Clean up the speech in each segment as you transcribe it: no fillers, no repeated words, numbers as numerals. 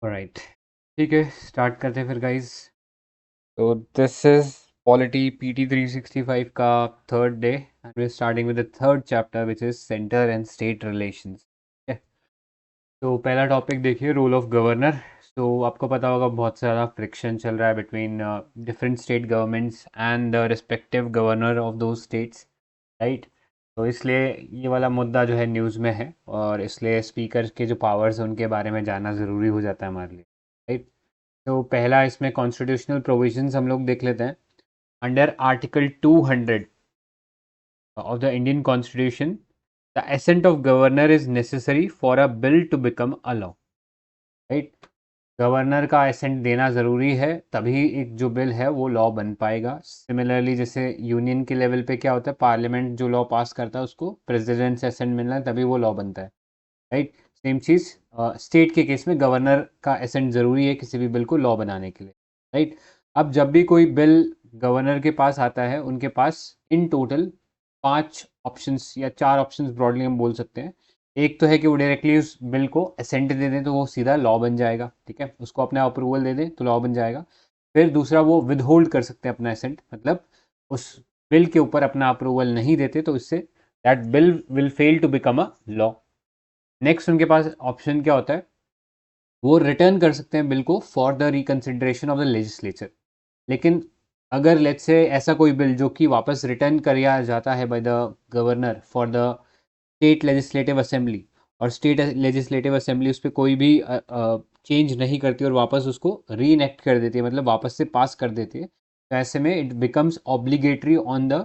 Alright, ठीक है, start करते हैं फिर गाइस। तो दिस इज पॉलिटी पीटी 365 का third day and we are starting with the third chapter which is centre and state relations. तो पहला टॉपिक देखिए, रोल ऑफ गवर्नर। तो आपको पता होगा बहुत सारा फ्रिक्शन चल रहा है between different state governments and the respective governor of दो स्टेट्स, राइट। तो इसलिए ये वाला मुद्दा जो है न्यूज़ में है और इसलिए स्पीकर के जो पावर्स हैं उनके बारे में जानना ज़रूरी हो जाता है हमारे लिए, राइट। तो पहला इसमें कॉन्स्टिट्यूशनल प्रोविजंस हम लोग देख लेते हैं। Under article 200 of the Indian Constitution, the assent of governor is necessary for a bill to become a law, right? Governor का एसेंट देना ज़रूरी है, तभी एक जो बिल है वो लॉ बन पाएगा। सिमिलरली जैसे यूनियन के लेवल पे क्या होता है, पार्लियामेंट जो लॉ पास करता है उसको प्रेसिडेंट से एसेंट मिलना है तभी वो लॉ बनता है, राइट। सेम चीज़ स्टेट के केस में गवर्नर का एसेंट ज़रूरी है किसी भी बिल को लॉ बनाने के लिए, राइट। अब जब भी कोई बिल गवर्नर के पास आता है उनके पास इन टोटल 5 ऑप्शंस या 4 ऑप्शंस ब्रॉडली हम बोल सकते हैं। एक तो है कि वो डायरेक्टली उस बिल को असेंट दे दें तो वो सीधा लॉ बन जाएगा, ठीक है, उसको अपना अप्रूवल दे दें तो लॉ बन जाएगा। फिर दूसरा, वो विद होल्ड कर सकते हैं अपना असेंट, मतलब उस बिल के ऊपर अपना अप्रूवल नहीं देते तो इससे that bill will fail to become a law. Next उनके पास ऑप्शन क्या होता है, वो रिटर्न कर सकते हैं बिल को for the reconsideration of the legislature. लेकिन अगर लेट्स से ऐसा कोई बिल जो कि वापस रिटर्न किया जाता है by the governor for the state legislative assembly और स्टेट लेजिस्लेटिव असेंबली उस पर कोई भी चेंज नहीं करती और वापस उसको री इनेक्ट कर देती है, मतलब वापस से पास कर देती है, तो ऐसे में it becomes obligatory on the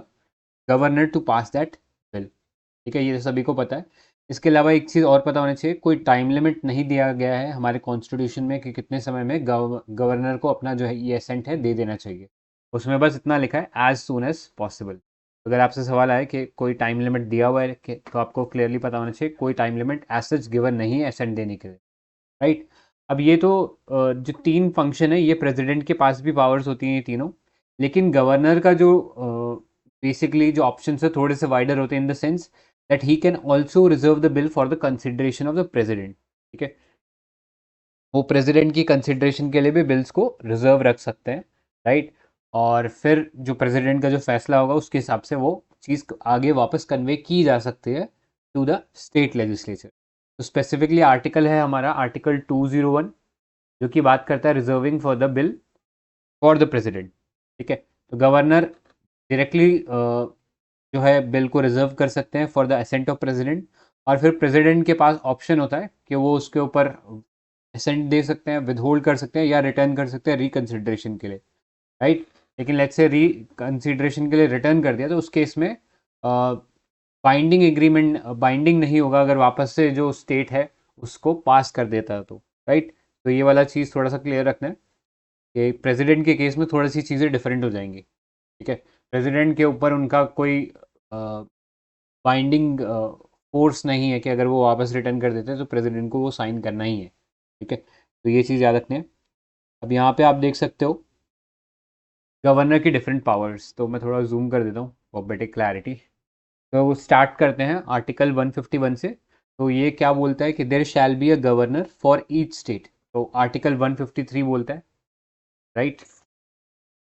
governor to pass that bill, ठीक है, ये सभी को पता है। इसके अलावा एक चीज़ और पता होना चाहिए, कोई टाइम लिमिट नहीं दिया गया है हमारे कॉन्स्टिट्यूशन में कि कितने समय में गवर्नर को अपना जो है ये एसेंट है दे देना चाहिए। उसमें बस इतना लिखा है एज सून एज पॉसिबल। अगर आपसे सवाल आए कि कोई टाइम लिमिट दिया हुआ है तो आपको क्लियरली पता होना चाहिए कोई time limit as such given नहीं है एसेंट देने के लिए, राइट। अब ये तो जो 3 फंक्शन है ये प्रेसिडेंट के पास भी पावर्स होती हैं ये तीनों, लेकिन गवर्नर का जो बेसिकली जो ऑप्शन है थोड़े से वाइडर होते हैं in the sense that he can also reserve the bill for the consideration of the president, ठीक है। वो प्रेसिडेंट की कंसिडरेशन के लिए भी बिल्स को रिजर्व रख सकते हैं, राइट। और फिर जो प्रेसिडेंट का जो फैसला होगा उसके हिसाब से वो चीज़ आगे वापस कन्वे की जा सकती है टू द स्टेट लेजिस्लेचर। तो स्पेसिफिकली आर्टिकल है हमारा आर्टिकल 201 जो कि बात करता है reserving for the bill for the president, ठीक है। तो गवर्नर डायरेक्टली जो है बिल को रिजर्व कर सकते हैं for the assent of president, और फिर प्रेसिडेंट के पास ऑप्शन होता है कि वो उसके ऊपर असेंट दे सकते हैं, विद होल्ड कर सकते हैं या रिटर्न कर सकते हैं रिकन्सिडरेशन के लिए, राइट। लेकिन लेट्स से रिकन्सिडरेशन के लिए रिटर्न कर दिया तो उस केस में बाइंडिंग एग्रीमेंट बाइंडिंग नहीं होगा अगर वापस से जो स्टेट है उसको पास कर देता है तो, राइट। तो ये वाला चीज़ थोड़ा सा क्लियर रखना है कि प्रेसिडेंट के केस में थोड़ी सी चीज़ें डिफरेंट हो जाएंगी, ठीक है। प्रेसिडेंट के ऊपर उनका कोई बाइंडिंग फोर्स नहीं है कि अगर वो वापस रिटर्न कर देते हैं तो प्रेसिडेंट को वो साइन करना ही है, ठीक है। तो ये चीज़ याद रखनी है। अब यहाँ पे आप देख सकते हो गवर्नर की डिफरेंट पावर्स, तो मैं थोड़ा जूम कर देता हूँ फॉर बेटर क्लैरिटी। तो वो स्टार्ट करते हैं आर्टिकल 151 से। तो ये क्या बोलता है कि there shall be a governor for each state, तो आर्टिकल 153 बोलता है, राइट।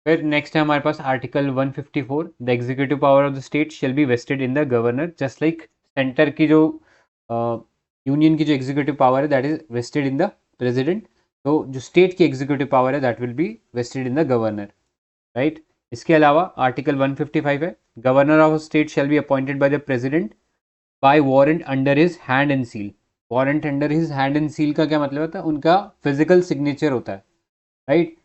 फिर नेक्स्ट है हमारे पास article 154, the executive power of the state shall be vested in the governor, just like centre की जो यूनियन की जो एग्जीक्यूटिव पावर है that is vested in the president, तो जो स्टेट की एग्जीक्यूटिव पावर है that will be vested in the governor, right. इसके अलावा आर्टिकल 155 है, governor of state shall B appointed by the president bye warrant under his hand and seal. Warrant under his hand and seal का क्या मतलब होता है, उनका physical signature होता है, राइट।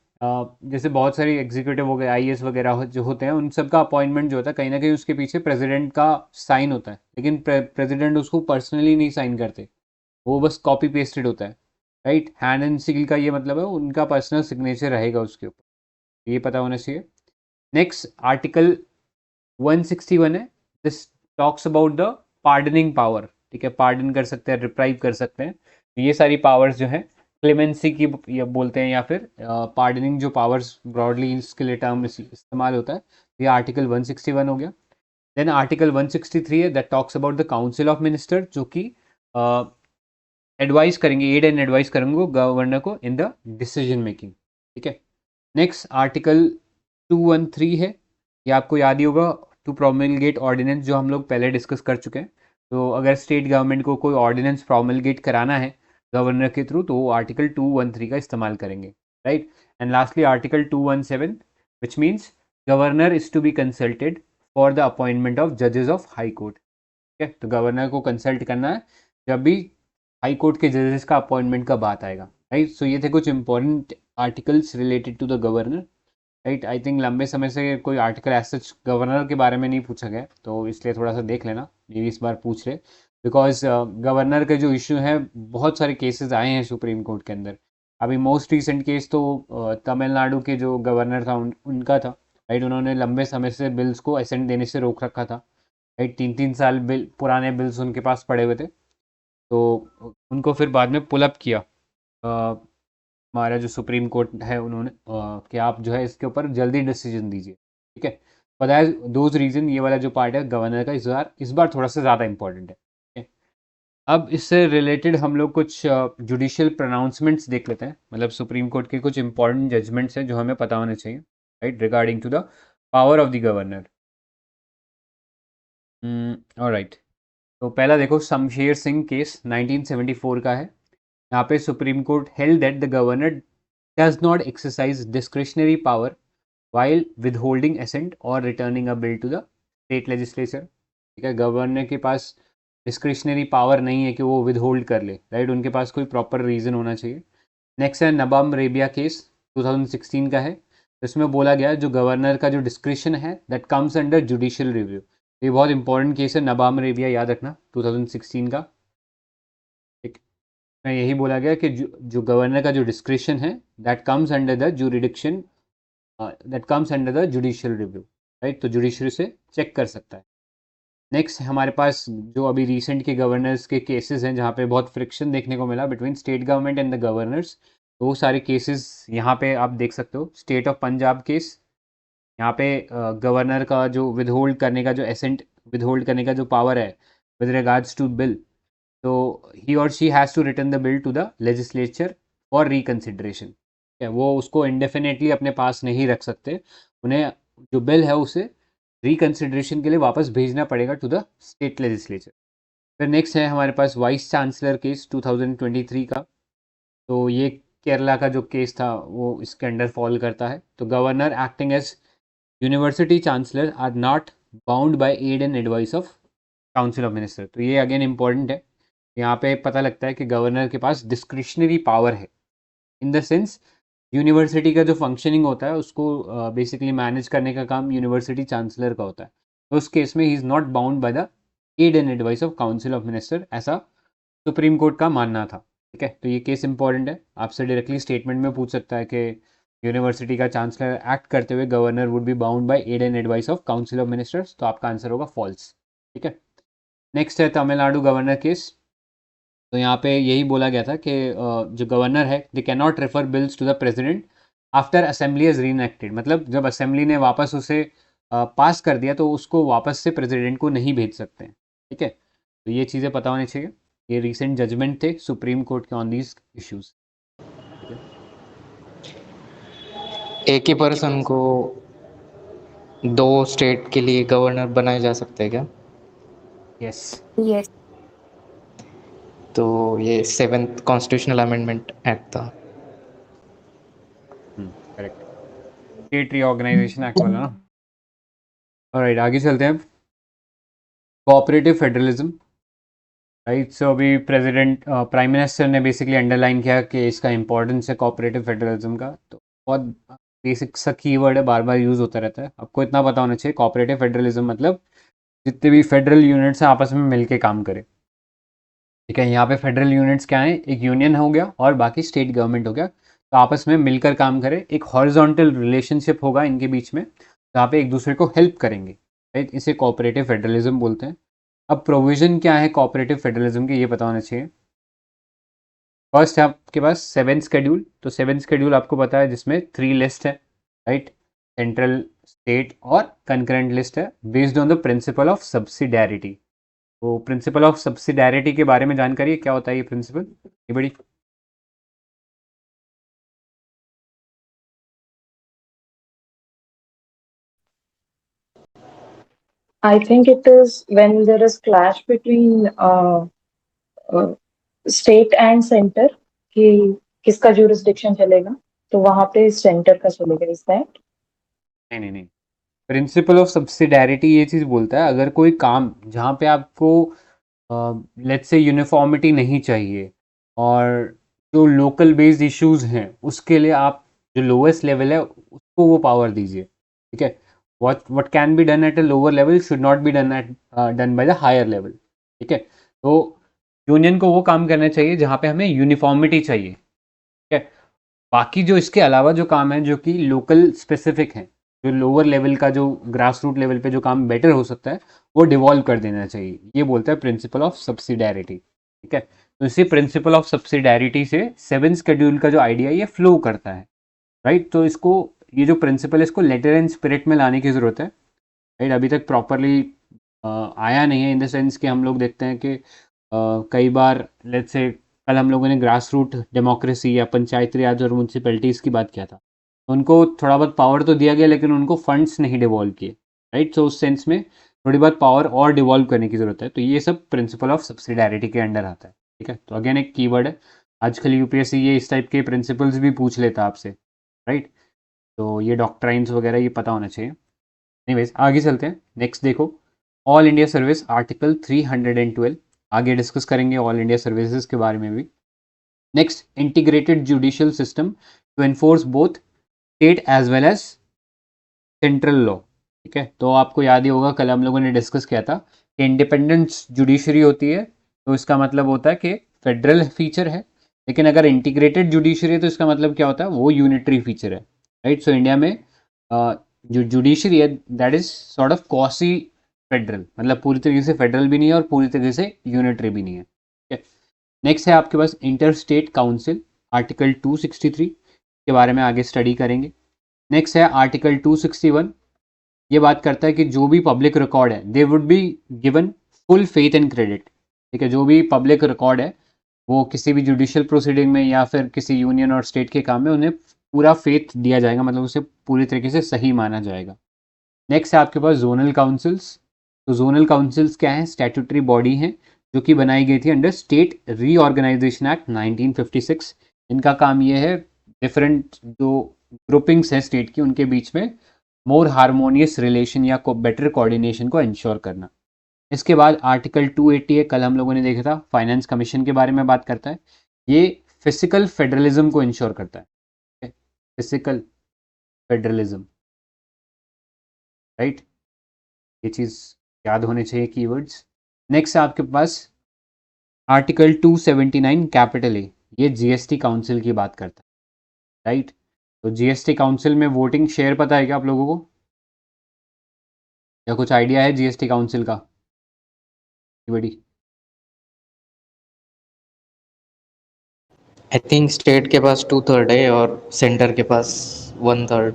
जैसे बहुत सारी एग्जीक्यूटिव हो गए आईएएस वगैरह जो होते हैं उन सब का अपॉइंटमेंट जो होता है कहीं ना कहीं उसके पीछे प्रेसिडेंट का साइन होता है, लेकिन प्रेसिडेंट उसको पर्सनली नहीं साइन करते, वो बस कॉपी पेस्टेड होता है, राइट। हैंड एंड सील का ये मतलब है उनका पर्सनल सिग्नेचर रहेगा उसके ऊपर, ये पता होना चाहिए। नेक्स्ट आर्टिकल 161 है, this talks about the pardoning power, ठीक है, पार्डन कर सकते हैं, रिप्राइव कर सकते हैं, तो ये सारी पावर्स जो है क्लेमेंसी की या बोलते हैं या फिर पार्डनिंग जो पावर्स ब्रॉडली इसके लिए टर्म इस्तेमाल होता है, ये आर्टिकल 161 हो गया। देन आर्टिकल 163 है that talks about the council of minister, जो कि एडवाइस करेंगे, एड एंड एडवाइस करेंगे गवर्नर को इन द डिसीजन मेकिंग। ठीक है, नेक्स्ट आर्टिकल 213 है, ये आपको याद ही होगा, टू प्रोमलगेट ऑर्डिनेंस, जो हम लोग पहले डिस्कस कर चुके हैं। तो अगर स्टेट गवर्नमेंट को कोई ऑर्डिनेंस प्रोमलगेट कराना है गवर्नर के थ्रू, तो वो आर्टिकल 213 का इस्तेमाल करेंगे, right. And lastly article 217 which means governor is to be consulted for the appointment of जजेस ऑफ हाई कोर्ट। ठीक है, तो गवर्नर को कंसल्ट करना है जब भी हाई कोर्ट के जजेस का अपॉइंटमेंट का बात आएगा, राइट। सो ये थे कुछ important articles related to the governor, right. I think लंबे समय से कोई आर्टिकल ऐसा गवर्नर के बारे में नहीं पूछा गया, तो इसलिए थोड़ा सा देख लेना, ये भी इस बार पूछ रहे, बिकॉज गवर्नर के जो इशू है, बहुत सारे केसेस आए हैं सुप्रीम कोर्ट के अंदर। अभी मोस्ट रिसेंट केस तो तमिलनाडु के जो गवर्नर था उनका था, राइट। उन्होंने लंबे समय से बिल्स को असेंट देने से रोक रखा था, राइट। 3-3 साल बिल, पुराने बिल्स उनके पास पड़े हुए थे, तो उनको फिर बाद में पुल अप किया हमारा जो सुप्रीम कोर्ट है, उन्होंने कि आप जो है इसके ऊपर जल्दी डिसीजन दीजिए। ठीक है, बट एज दोज रीजन, ये वाला जो पार्ट है गवर्नर का, इस बार थोड़ा सा ज़्यादा इंपॉर्टेंट है। ठीक है? अब इससे रिलेटेड हम लोग कुछ जुडिशियल प्रोनाउंसमेंट्स देख लेते हैं, मतलब सुप्रीम कोर्ट के कुछ इंपॉर्टेंट जजमेंट्स हैं जो हमें पता होने चाहिए, right, regarding to the power of the governor. Alright, तो पहला देखो, शमशेर सिंह केस 1974 का है। यहाँ पे supreme court held that the governor does not exercise discretionary power while withholding assent or returning a bill to the state legislature। ठीक है, governor के पास डिस्क्रिशनरी पावर नहीं है कि वो विदहोल्ड कर ले, राइट। उनके पास कोई प्रॉपर रीज़न होना चाहिए। नेक्स्ट है नबाम रेबिया केस 2016 का है, तो इसमें बोला गया जो गवर्नर का जो डिस्क्रिशन है that comes under judicial review. ये बहुत इंपॉर्टेंट केस है, नबाम रेबिया, याद रखना, 2016 का। ठीक, में यही बोला गया कि जो गवर्नर का जो डिस्क्रिशन है that comes under the jurisdiction, that comes under the judicial review, right. तो जुडिशरी से चेक कर सकता है। नेक्स्ट हमारे पास जो अभी रिसेंट के गवर्नर्स के केसेस हैं, जहाँ पे बहुत फ्रिक्शन देखने को मिला between state government and the governors, तो वो सारे केसेस यहाँ पे आप देख सकते हो। स्टेट ऑफ पंजाब केस, यहाँ पे गवर्नर का जो विदहोल्ड करने का जो एसेंट विदहोल्ड करने का जो पावर है विद रिगार्ड्स टू बिल, तो ही और she has to return the bill to the legislature for reconsideration. वो उसको इंडेफिनेटली अपने पास नहीं रख सकते, उन्हें जो बिल है उसे रिकन्सिडरेशन के लिए वापस भेजना पड़ेगा टू द स्टेट लेजिस्लेचर। फिर नेक्स्ट है हमारे पास वाइस चांसलर केस 2023 का, तो ये केरला का जो केस था वो इसके अंडर फॉल करता है। तो governor acting as university chancellor are not bound by aid and advice of council of minister. तो ये अगेन इंपॉर्टेंट है, यहाँ पे पता लगता है कि गवर्नर के पास डिस्क्रिशनरी पावर है, इन द सेंस यूनिवर्सिटी का जो फंक्शनिंग होता है उसको बेसिकली मैनेज करने का काम यूनिवर्सिटी चांसलर का होता है। तो उस केस में he is not bound by the aid and advice of council of minister, ऐसा सुप्रीम कोर्ट का मानना था। ठीक है, तो ये केस इंपॉर्टेंट है, आपसे डायरेक्टली स्टेटमेंट में पूछ सकता है कि यूनिवर्सिटी का चांसलर एक्ट करते हुए governor would be bound by aid and advice of council of ministers, तो आपका आंसर होगा फॉल्स। ठीक है, नेक्स्ट है तमिलनाडु गवर्नर केस। तो यहाँ पे यही बोला गया था कि जो गवर्नर है they can not refer bills to the president after assembly is reenacted, मतलब जब असेंबली ने वापस उसे पास कर दिया तो उसको वापस से प्रेसिडेंट को नहीं भेज सकते हैं। ठीक है, तो ये चीज़ें पता होनी चाहिए, ये रिसेंट जजमेंट थे सुप्रीम कोर्ट के ऑन दीज इश्यूज। एक ही पर्सन को दो स्टेट के लिए गवर्नर बनाए जा सकते हैं क्या? यस, यस, तो ये 7th कॉन्स्टिट्यूशनल अमेंडमेंट एक्ट था। करेक्ट, स्टेट रीऑर्गेनाइजेशन एक्ट वाला ना। ऑलराइट, आगे चलते हैं। Cooperative federalism, right. सो अभी प्रेसिडेंट प्राइम मिनिस्टर ने बेसिकली अंडरलाइन किया कि इसका इंपॉर्टेंस है कोऑपरेटिव फेडरलिज्म का। तो बहुत बेसिक सा कीवर्ड है, बार बार यूज़ होता रहता है, आपको इतना पता होना चाहिए। कोऑपरेटिव फेडरलिज्म मतलब जितने भी फेडरल यूनिट्स हैं आपस में मिलके काम करें। ठीक है, यहाँ पे फेडरल यूनिट्स क्या हैं, एक यूनियन हो गया और बाकी स्टेट गवर्नमेंट हो गया, तो आपस में मिलकर काम करें, एक हॉरिजॉन्टल रिलेशनशिप होगा इनके बीच में, जहाँ पे एक दूसरे को हेल्प करेंगे, राइट। इसे कोऑपरेटिव फेडरलिज्म बोलते हैं। अब प्रोविजन क्या है कोऑपरेटिव फेडरलिज्म के, ये पता होना चाहिए। फर्स्ट है आपके पास 7th शेड्यूल, तो 7th शेड्यूल आपको पता है जिसमें 3 लिस्ट है, राइट, सेंट्रल, स्टेट और कंकरेंट लिस्ट है, based on the principle of subsidiarity. तो प्रिंसिपल ऑफ सब्सिडारिटी के बारे में जानकारी है, क्या होता है ये प्रिंसिपल? ये बड़ी I think it is when there is clash between uh, state and center कि किसका jurisdiction चलेगा, तो वहां पे सेंटर का चलेगा. Is that? नहीं नहीं नहीं, प्रिंसिपल ऑफ सब्सिडारिटी ये चीज़ बोलता है अगर कोई काम जहाँ पे आपको लेट्स से यूनिफॉर्मिटी नहीं चाहिए और जो लोकल बेस्ड इश्यूज हैं उसके लिए आप जो लोएस्ट लेवल है उसको वो पावर दीजिए, ठीक है. What can be done at a lower level should not be done by the higher level, ठीक है. तो यूनियन को वो काम करना चाहिए जहाँ पे हमें यूनिफॉर्मिटी चाहिए, ठीक है. बाकी जो इसके अलावा जो काम है जो कि लोकल स्पेसिफिक हैं, जो लोअर लेवल का जो ग्रास रूट लेवल पे जो काम बेटर हो सकता है वो डिवॉल्व कर देना चाहिए. ये बोलता है प्रिंसिपल ऑफ सब्सिडारिटी, ठीक है. तो इसी प्रिंसिपल ऑफ सब्सिडारिटी से 7 शेड्यूल का जो आइडिया ये फ्लो करता है, राइट. तो इसको ये जो प्रिंसिपल है इसको लेटर एंड स्पिरिट में लाने की ज़रूरत है, राइट. अभी तक प्रॉपरली आया नहीं है इन द सेंस कि हम लोग देखते हैं कि कई बार लेट्स से कल हम लोगों ने ग्रास रूट डेमोक्रेसी या पंचायती राज और म्यूनसिपैलिटीज़ की बात किया था. उनको थोड़ा बहुत पावर तो दिया गया लेकिन उनको फंड्स नहीं डिवॉल्व किए, राइट. सो उस सेंस में थोड़ी बहुत पावर और डिवॉल्व करने की ज़रूरत है. तो ये सब प्रिंसिपल ऑफ सब्सिडारिटी के अंडर आता है, ठीक है. तो अगेन एक कीवर्ड है, आजकल यूपीएससी ये इस टाइप के प्रिंसिपल्स भी पूछ लेता आपसे, राइट. तो ये डॉक्ट्राइन्स वगैरह ये पता होना चाहिए. एनीवेज आगे चलते हैं. नेक्स्ट देखो, ऑल इंडिया सर्विस आर्टिकल 312. आगे डिस्कस करेंगे ऑल इंडिया सर्विसेज के बारे में भी. Next, integrated judicial system to enforce both state as well as central law, ठीक है. तो आपको याद ही होगा कल हम लोगों ने डिस्कस किया था कि इंडिपेंडेंट जुडिशरी होती है तो इसका मतलब होता है कि फेडरल फीचर है, लेकिन अगर इंटीग्रेटेड जुडिशरी है तो इसका मतलब क्या होता है, वो यूनिटरी फीचर है, राइट. सो इंडिया में जो जुडिशरी है that is sort of quasi federal, मतलब पूरी तरीके से फेडरल भी नहीं है और पूरी तरीके से यूनिटरी भी नहीं है, ठीक है. नेक्स्ट है आपके पास इंटर स्टेट काउंसिल, आर्टिकल 263 के बारे में आगे स्टडी करेंगे. नेक्स्ट है आर्टिकल 261. ये बात करता है कि जो भी पब्लिक रिकॉर्ड है दे would be given full faith and credit, ठीक है. जो भी पब्लिक रिकॉर्ड है वो किसी भी जुडिशियल प्रोसीडिंग में या फिर किसी यूनियन और स्टेट के काम में उन्हें पूरा फेथ दिया जाएगा, मतलब उसे पूरी तरीके से सही माना जाएगा. नेक्स्ट है आपके पास जोनल काउंसिल्स. तो जोनल काउंसिल्स क्या हैं, स्टैट्यूटरी बॉडी हैं जो कि बनाई गई थी अंडर स्टेट रीऑर्गेनाइजेशन एक्ट 1956. इनका काम ये है डिफरेंट जो ग्रुपिंग्स हैं स्टेट की उनके बीच में मोर हारमोनियस रिलेशन या बेटर कोऑर्डिनेशन को इंश्योर करना. इसके बाद आर्टिकल 280 है, कल हम लोगों ने देखा था, फाइनेंस कमीशन के बारे में बात करता है. ये फिजिकल फेडरलिज्म को इंश्योर करता है, फिजिकल फेडरलिज्म, राइट. ये चीज़ याद होने चाहिए कीवर्ड्स. नेक्स्ट है आपके पास आर्टिकल 279 कैपिटल ए, ये जीएसटी काउंसिल की बात करता है, राइट. तो जीएसटी काउंसिल में वोटिंग शेयर पता है क्या आप लोगों को, या कुछ आइडिया है जीएसटी काउंसिल का? बड़ी आई थिंक स्टेट के पास 2/3 है और सेंटर के पास 1/3.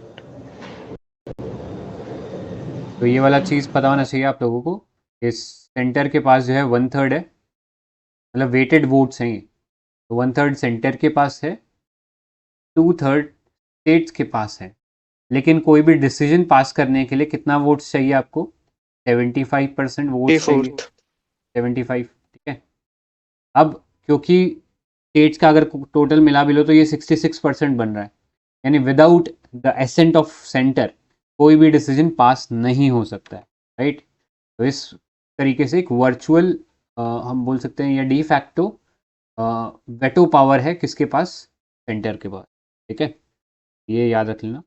तो ये वाला चीज़ पता होना चाहिए आप लोगों को कि सेंटर के पास जो है 1/3 है, मतलब वेटेड वोट्स हैं ये. तो 1/3 सेंटर के पास है, 2/3 स्टेट्स के पास है. लेकिन कोई भी डिसीजन पास करने के लिए कितना वोट्स चाहिए आपको, 75% वोट्स चाहिए, 75, ठीक है. अब क्योंकि स्टेट्स का अगर टोटल मिला भी लो तो ये 66% बन रहा है, यानी without the ascent of centre कोई भी डिसीजन पास नहीं हो सकता है, राइट. तो इस तरीके से एक वर्चुअल हम बोल सकते हैं या डी फैक्टो वेटो पावर है किसके पास, सेंटर के पास, ठीक है. ये याद रख लेना.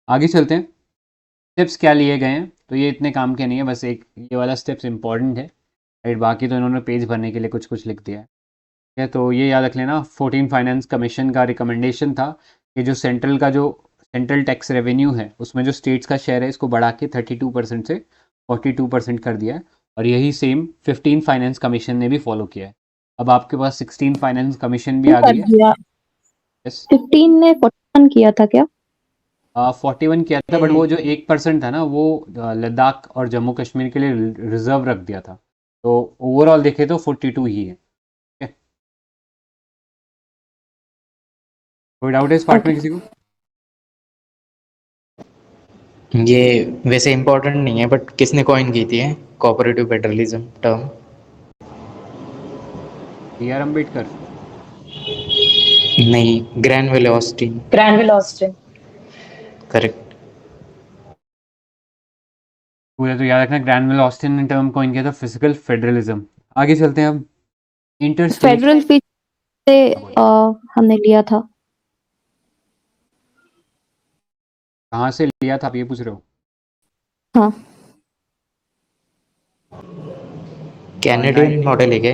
आगे चलते हैं, स्टेप्स क्या लिए गए हैं. तो ये इतने काम के नहीं है, बस एक ये वाला स्टेप्स इंपॉर्टेंट है, राइट. बाकी तो इन्होंने पेज भरने के लिए कुछ कुछ लिख दिया है. तो ये याद रख लेना, 14 फाइनेंस कमीशन का रिकमेंडेशन था कि जो सेंट्रल टैक्स रेवेन्यू है उसमें जो स्टेट्स का शेयर है इसको बढ़ा के 32% से 42% कर दिया है. और यही सेम 15 फाइनेंस कमीशन ने भी फॉलो किया है. अब आपके पास 16 फाइनेंस कमीशन भी आ गई है. 15 ने 41 किया था क्या? 41 किया था, बट वो जो 1% था ना वो लद्दाख और जम्मू कश्मीर के लिए रिजर्व रख दिया था. तो ओवरऑल देखे तो 42 ही है। ठीक है, कोई डाउट है इस पार्ट में Okay. किसी को? ये वैसे इम्पोर्टेंट नहीं है, बट किसने कॉइन की थी cooperative federalism term? B.R. Ambedkar. नहीं, ग्रैनविले ऑस्टिन। Granville Austin. करेक्ट। पूरा तो याद रखना, ग्रैनविल ऑस्टिन ने टर्म कॉइन किया था फिजिकल फेडरलिज्म। आगे चलते हैं अब। इंटरस्टेट फेडरल स्पीच से हमने लिया था। कहाँ से लिया था आप ये पूछ रहे हो? हाँ, कैनेडियन मॉडल है क्या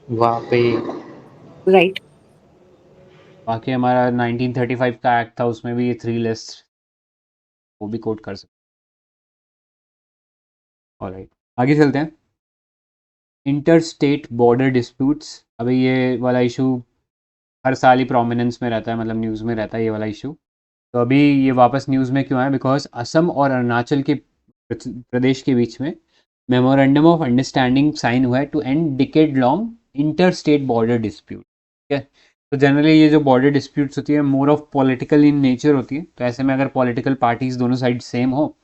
वहाँ पे? राइट। बाकी हमारा 1935 का एक्ट था, उसमें भी ये 3 लिस्ट वो भी कोट कर सकते। ऑलराइट, आगे चलते हैं। Inter state border disputes. अभी ये वाला इशू हर साल ही प्रोमिनेंस में रहता है, मतलब न्यूज़ में रहता है ये वाला इशू। तो अभी ये वापस न्यूज़ में क्यों आया? बिकॉज असम और अरुणाचल के प्रदेश के बीच में मेमोरेंडम ऑफ अंडरस्टैंडिंग साइन हुआ है to end decade long inter state border dispute. ठीक है, तो जनरली ये जो बॉर्डर डिस्प्यूट्स होती है more of political in nature होती है। तो ऐसे में अगर पॉलिटिकल पार्टीज दोनों साइड सेम हो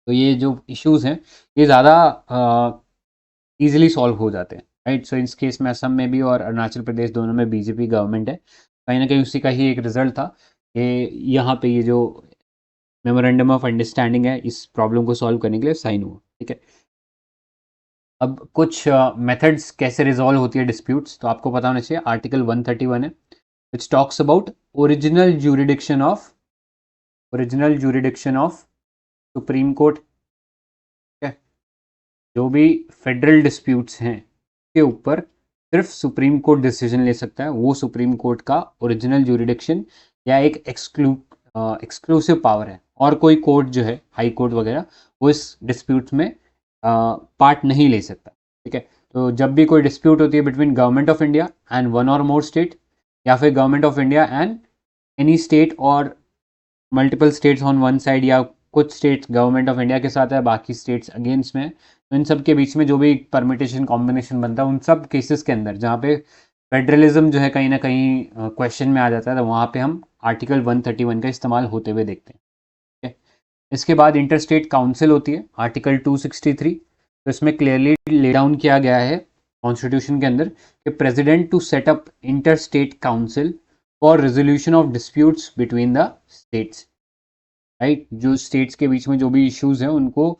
तो ये जो इश्यूज हैं ये ज़्यादा ईजिली सॉल्व हो जाते हैं, राइट। सो इस केस में असम में भी और अरुणाचल प्रदेश दोनों में बीजेपी गवर्नमेंट है। कहीं ना कहीं उसी का ही एक रिजल्ट था कि यहाँ पे ये जो मेमोरेंडम ऑफ अंडरस्टैंडिंग है इस प्रॉब्लम को सॉल्व करने के लिए साइन हुआ। ठीक है, अब कुछ मेथड्स कैसे रिजॉल्व होती है डिस्प्यूट्स, तो आपको पता होना चाहिए। आर्टिकल 131 है which talks about original jurisdiction of supreme court. ठीक है, जो भी फेडरल डिस्प्यूट्स हैं के ऊपर सिर्फ सुप्रीम कोर्ट डिसीजन ले सकता है। वो सुप्रीम कोर्ट का ओरिजिनल जुरिडिक्शन या एक एक्सक्लूसिव पावर है, और कोई कोर्ट जो है हाई कोर्ट वगैरह वो इस डिस्प्यूट में पार्ट नहीं ले सकता। ठीक है, तो जब भी कोई डिस्प्यूट होती है between government of India and one or more state, या फिर government of India and any state or multiple states on one side, या कुछ स्टेट्स गवर्नमेंट ऑफ इंडिया के साथ है बाकी स्टेट्स अगेंस्ट में, तो इन सब के बीच में जो भी परमिटेशन कॉम्बिनेशन बनता है उन सब केसेस के अंदर जहाँ पे फेडरलिज्म जो है कहीं ना कहीं क्वेश्चन में आ जाता है, तो वहाँ पे हम आर्टिकल 131 का इस्तेमाल होते हुए देखते हैं। ठीक है, इसके बाद इंटरस्टेट काउंसिल होती है आर्टिकल 263। तो इसमें क्लियरली ले डाउन किया गया है कॉन्स्टिट्यूशन के अंदर कि president to set up inter state council for resolution of disputes between the states, right. जो स्टेट्स के बीच में जो भी इश्यूज हैं उनको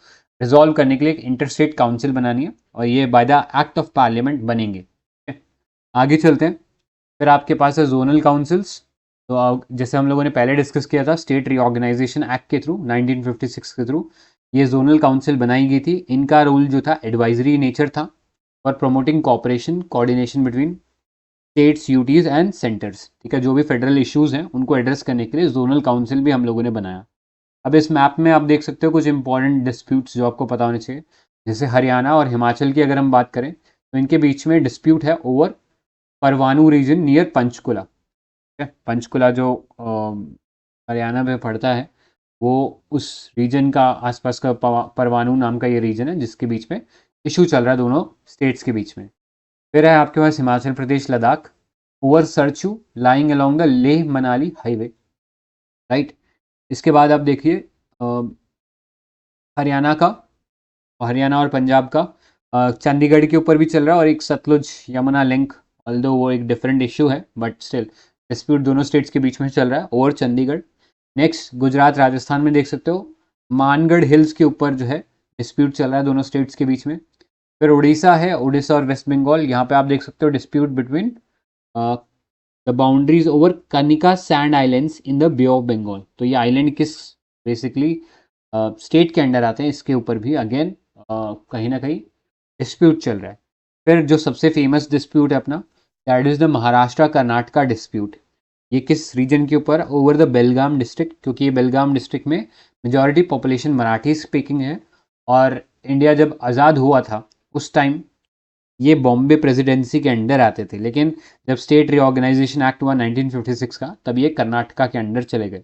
रिजॉल्व करने के लिए एक इंटरस्टेट काउंसिल बनानी है, और ये by the act of parliament बनेंगे। आगे चलते हैं, फिर आपके पास है जोनल काउंसिल्स। तो जैसे हम लोगों ने पहले डिस्कस किया था स्टेट रीऑर्गेनाइजेशन एक्ट के थ्रू 1956 के थ्रू ये जोनल काउंसिल बनाई गई थी। इनका रोल जो था एडवाइजरी नेचर था और promoting cooperation coordination between states, UTs and centres. ठीक है, जो भी फेडरल इश्यूज हैं उनको एड्रेस करने के लिए जोनल काउंसिल भी हम लोगों ने बनाया। अब इस मैप में आप देख सकते हो कुछ इंपॉर्टेंट डिस्प्यूट्स जो आपको पता होने चाहिए। जैसे हरियाणा और हिमाचल की अगर हम बात करें तो इनके बीच में डिस्प्यूट है over Parwanoo region near Panchkula. ठीक है, पंचकुला जो हरियाणा में पड़ता है वो उस रीजन का आसपास का परवाणु नाम का ये रीजन है जिसके बीच में इशू चल रहा है दोनों स्टेट्स के बीच में। फिर है आपके पास Himachal Pradesh Ladakh over Sarchu lying along the Leh Manali highway, right. इसके बाद आप देखिए हरियाणा का, हरियाणा और पंजाब का चंडीगढ़ के ऊपर भी चल रहा है, और एक सतलुज यमुना लिंक, ऑल्दो वो एक डिफरेंट इशू है बट स्टिल डिस्प्यूट दोनों स्टेट्स के बीच में चल रहा है ओवर चंडीगढ़। नेक्स्ट गुजरात राजस्थान में देख सकते हो मानगढ़ हिल्स के ऊपर जो है डिस्प्यूट चल रहा है दोनों स्टेट्स के बीच में। फिर उड़ीसा है, उड़ीसा और वेस्ट बंगाल, यहाँ पे आप देख सकते हो dispute between the boundaries over Kanika sand islands in the bay of Bengal. तो ये आइलैंड किस बेसिकली स्टेट के अंडर आते हैं इसके ऊपर भी अगेन कहीं ना कहीं डिस्प्यूट चल रहा है। फिर जो सबसे फेमस डिस्प्यूट है अपना that is the Maharashtra Karnataka dispute. ये किस रीजन के ऊपर? ओवर द बेलगाम डिस्ट्रिक्ट, क्योंकि ये बेलगाम डिस्ट्रिक्ट में मेजॉरिटी पॉपुलेशन मराठी स्पीकिंग है, और इंडिया जब आज़ाद हुआ था उस टाइम ये बॉम्बे प्रेसिडेंसी के अंडर आते थे, लेकिन जब स्टेट रीऑर्गेनाइजेशन एक्ट हुआ 1956 का तब ये कर्नाटका के अंडर चले गए,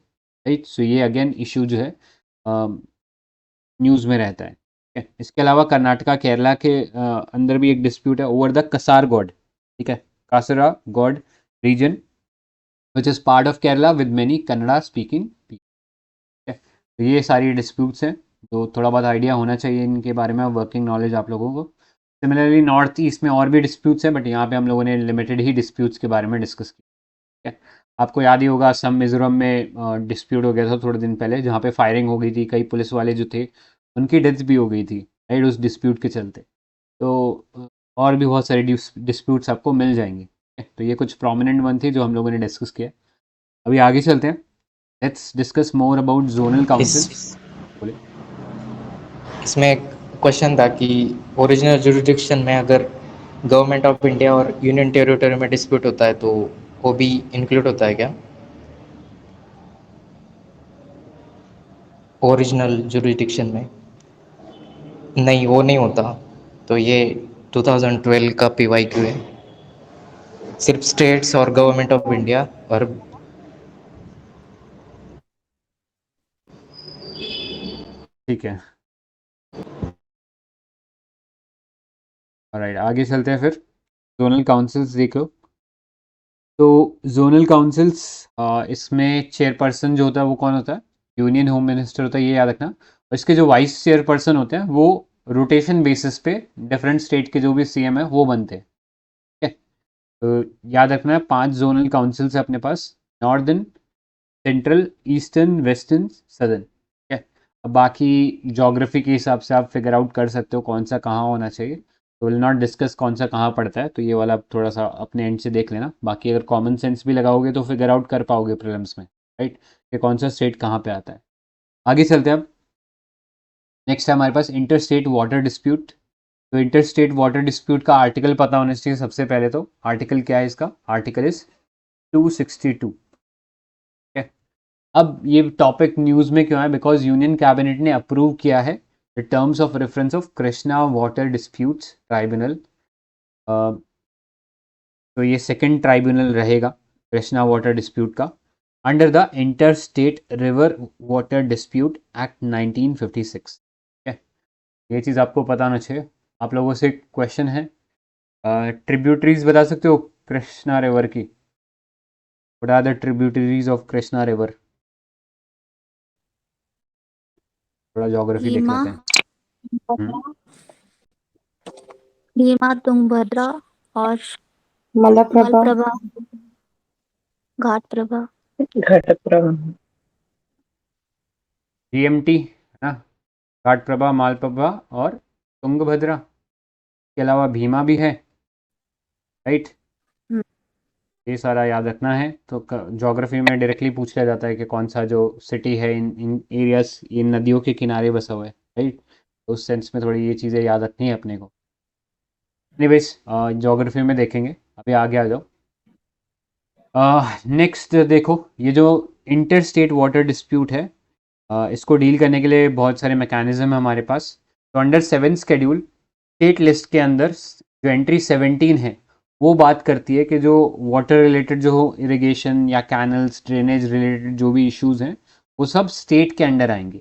राइट। सो ये अगेन इशू जो है न्यूज़ में रहता है। है। इसके अलावा कर्नाटका केरला के अंदर भी एक डिस्प्यूट है ओवर द कसार गॉड, ठीक है, Kasaragod region which is part of Kerala with many Kannada speaking, ठीक है। तो ये सारी डिस्प्यूट्स हैं, तो थोड़ा बहुत आइडिया होना चाहिए इनके बारे में, वर्किंग नॉलेज आप लोगों को। सिमिलरली नॉर्थ ईस्ट में और भी डिस्प्यूट्स हैं, बट यहाँ पे हम लोगों ने लिमिटेड ही डिस्प्यूट्स के बारे में डिस्कस किया, ठीक है। आपको याद ही होगा असम मिजोरम में डिस्प्यूट हो गया था थोड़े दिन पहले, जहाँ पे फायरिंग हो गई थी, कई पुलिस वाले जो थे उनकी डेथ भी हो गई थी, राइट, उस डिस्प्यूट के चलते। तो और भी बहुत सारे डिस्प्यूट्स आपको मिल जाएंगे, ठीक है? तो ये कुछ प्रोमिनेंट वन थी जो हम लोगों ने डिस्कस किया। अभी आगे चलते हैं, let's discuss more about zonal councils. इस बोले। इसमें एक क्वेश्चन था कि ओरिजिनल जुरिडिक्शन में अगर गवर्नमेंट ऑफ इंडिया और यूनियन टेरिटरी में डिस्प्यूट होता है तो वो भी इंक्लूड होता है क्या ओरिजिनल जुरिडिक्शन में? नहीं, वो नहीं होता। तो ये 2012 का PYQ है, सिर्फ स्टेट्स और गवर्नमेंट ऑफ इंडिया और ठीक है, ऑलराइट, आगे चलते हैं फिर। जोनल काउंसिल्स देख लो। तो जोनल काउंसिल्स, इसमें चेयरपर्सन जो होता है वो कौन होता है? यूनियन होम मिनिस्टर होता है, ये याद रखना। और इसके जो वाइस चेयरपर्सन होते हैं वो रोटेशन बेसिस पे डिफरेंट स्टेट के जो भी CM है वो बनते हैं, ठीक है। तो याद रखना है 5 जोनल काउंसिल्स है अपने पास, northern, central, eastern, western, southern, ठीक है। अब बाकी जोग्राफी के हिसाब से आप फिगर आउट कर सकते हो कौन सा कहाँ होना चाहिए। तो विल नॉट डिस्कस कौन सा कहाँ पड़ता है, तो ये वाला आप थोड़ा सा अपने एंड से देख लेना। बाकी अगर कॉमन सेंस भी लगाओगे तो फिगर आउट कर पाओगे प्रीलिम्स में, राइट, कि कौन सा स्टेट कहाँ पे आता है। आगे चलते हैं अब। नेक्स्ट है हमारे पास इंटर स्टेट वाटर डिस्प्यूट। तो इंटर स्टेट वाटर डिस्प्यूट का आर्टिकल पता होना चाहिए सबसे पहले। तो आर्टिकल क्या है इसका? आर्टिकल इज 262, ठीक है। अब ये टॉपिक न्यूज़ में क्यों है? बिकॉज यूनियन कैबिनेट ने अप्रूव किया है the terms of reference of Krishna water disputes tribunal. तो ये सेकंड ट्राइब्यूनल रहेगा कृष्णा वाटर डिस्प्यूट का, under the inter state river water dispute act 1956, ठीक है। ये चीज़ आपको पता होना चाहिए। आप लोगों से क्वेश्चन है, ट्रिब्यूटरीज बता सकते हो कृष्णा रिवर की? What are the tributaries of Krishna river? थोड़ा ज्योग्राफी देख भीमा, लेते हैं। हम्म, भीमा, तुंगभद्रा और मलप्रभा, मलप्रभा, घाटप्रभा। घटप्रभा। GMT है ना, घाटप्रभा, मालप्रभा और तुंगभद्रा, के अलावा भीमा भी है, राइट। हम्म, ये सारा याद रखना है। तो ज्योग्राफी में डायरेक्टली पूछ लिया जाता है कि कौन सा जो सिटी है इन एरियाज, इन नदियों के किनारे बसा हुआ है, राइट। तो उस सेंस में थोड़ी ये चीज़ें याद रखनी है अपने को। एनीवेज ज्योग्राफी में देखेंगे, अभी आगे आ जाओ। नेक्स्ट देखो, ये जो इंटर स्टेट वाटर डिस्प्यूट है, इसको डील करने के लिए बहुत सारे मैकेनिज्म है हमारे पास। तो अंडर 7 शेड्यूल स्टेट लिस्ट के अंदर जो एंट्री 17 है वो बात करती है कि जो वाटर रिलेटेड जो इरिगेशन या कैनल्स, ड्रेनेज रिलेटेड जो भी इश्यूज हैं वो सब स्टेट के अंडर आएंगे,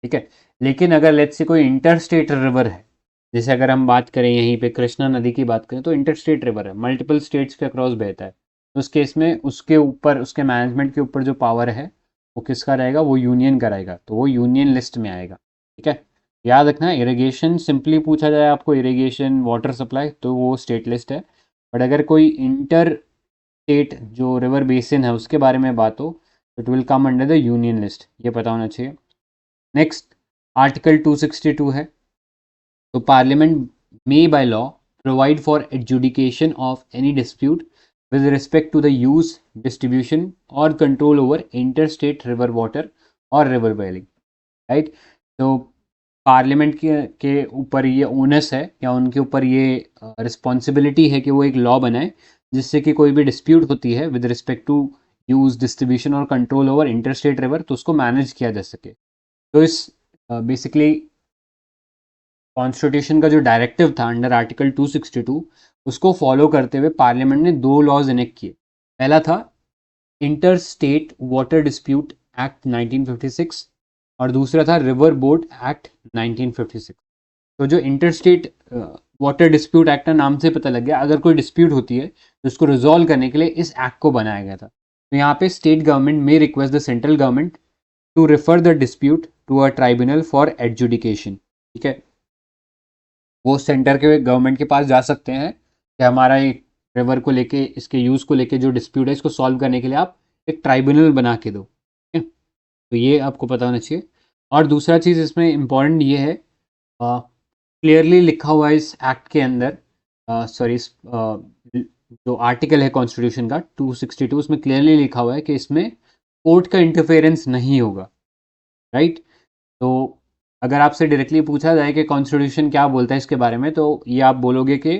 ठीक है। लेकिन अगर लेट्स से कोई इंटर स्टेट रिवर है, जैसे अगर हम बात करें यहीं पे कृष्णा नदी की बात करें, तो इंटर स्टेट रिवर है, मल्टीपल स्टेट्स के अक्रॉस बहता है, तो उस केस में उसके ऊपर, उसके मैनेजमेंट के ऊपर जो पावर है वो किसका रहेगा? वो यूनियन का रहेगा, तो वो यूनियन लिस्ट में आएगा, ठीक है। याद रखना, इरिगेशन सिंपली पूछा जाए आपको, इरिगेशन वाटर सप्लाई, तो वो स्टेट लिस्ट है। बट अगर कोई इंटर स्टेट जो रिवर बेसिन है उसके बारे में बात हो तो it will come under the union list, ये पता होना चाहिए। नेक्स्ट आर्टिकल 262 है। तो parliament may by law provide for adjudication of any dispute with respect to the use, distribution or control over interstate river water or river whaling, right. तो parliament के ऊपर ये ओनस है या उनके ऊपर ये रिस्पॉन्सिबिलिटी है कि वो एक लॉ बनाए जिससे कि कोई भी डिस्प्यूट होती है with respect to use, distribution और कंट्रोल ओवर इंटरस्टेट रिवर, तो उसको मैनेज किया जा सके। तो इस बेसिकली कॉन्स्टिट्यूशन का जो डायरेक्टिव था अंडर आर्टिकल 262, उसको फॉलो करते हुए पार्लियामेंट ने 2 लॉज इनेक्ट किए। पहला था inter state water dispute act 1956 और दूसरा था रिवर बोर्ड एक्ट 1956। तो जो इंटरस्टेट वाटर डिस्प्यूट एक्ट नाम से पता लग गया, अगर कोई डिस्प्यूट होती है तो उसको रिजॉल्व करने के लिए इस एक्ट को बनाया गया था। तो यहाँ पे स्टेट गवर्नमेंट में request the central government to refer the dispute to a tribunal for adjudication. ठीक है, वो सेंटर के गवर्नमेंट के पास जा सकते हैं कि हमारा एक रिवर को लेके, इसके यूज़ को लेके जो डिस्प्यूट है इसको सॉल्व करने के लिए आप एक ट्राइब्यूनल बना के दो। ठीक है, तो ये आपको पता होना चाहिए। और दूसरा चीज़ इसमें इम्पॉर्टेंट ये है, क्लियरली लिखा हुआ है इस एक्ट के अंदर, सॉरी जो आर्टिकल है कॉन्स्टिट्यूशन का 262, उसमें क्लियरली लिखा हुआ है कि इसमें कोर्ट का इंटरफेरेंस नहीं होगा। राइट, तो अगर आपसे डायरेक्टली पूछा जाए कि कॉन्स्टिट्यूशन क्या बोलता है इसके बारे में, तो ये आप बोलोगे कि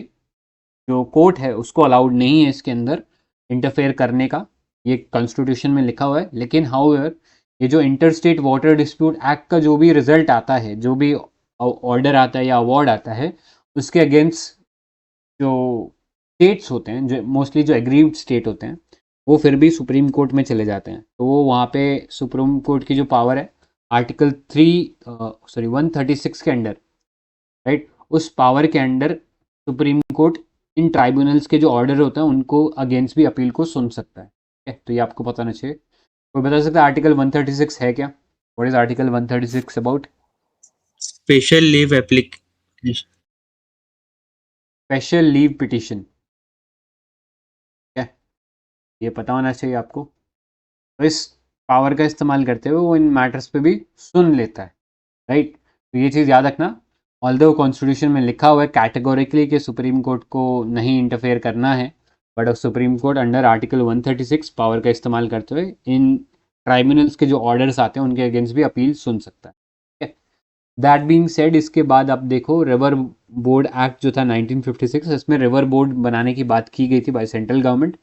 जो कोर्ट है उसको अलाउड नहीं है इसके अंदर इंटरफेयर करने का, ये कॉन्स्टिट्यूशन में लिखा हुआ है। लेकिन हाउएवर ये जो inter state water dispute act का जो भी रिजल्ट आता है, जो भी ऑर्डर आता है या अवार्ड आता है, उसके अगेंस्ट जो स्टेट्स होते हैं, जो मोस्टली जो एग्रीव्ड स्टेट होते हैं, वो फिर भी सुप्रीम कोर्ट में चले जाते हैं। तो वो वहाँ पे सुप्रीम कोर्ट की जो पावर है आर्टिकल 136 के अंडर, राइट, उस पावर के अंडर सुप्रीम कोर्ट इन ट्राइब्यूनल्स के जो ऑर्डर होते हैं उनको अगेंस्ट भी अपील को सुन सकता है। ठीक है, तो ये आपको पता होना चाहिए। कोई बता सकता है आर्टिकल 136 है क्या? What is article 136 about? Special leave application. Special leave petition. ठीक है, ये पता होना चाहिए आपको। तो इस पावर का इस्तेमाल करते हुए वो इन मैटर्स पे भी सुन लेता है। राइट, तो ये चीज़ याद रखना। ऑल्दो कॉन्स्टिट्यूशन में लिखा हुआ है कैटेगोरिकली कि सुप्रीम कोर्ट को नहीं इंटरफेयर करना है, but supreme court under article 136 power का इस्तेमाल करते हुए इन ट्राइब्यूनल्स के जो ऑर्डर्स आते हैं उनके अगेंस्ट भी अपील सुन सकता है। दैट बीइंग सेड, इसके बाद आप देखो रिवर बोर्ड एक्ट जो था 1956, इसमें रिवर बोर्ड बनाने की बात की गई थी बाय सेंट्रल गवर्नमेंट,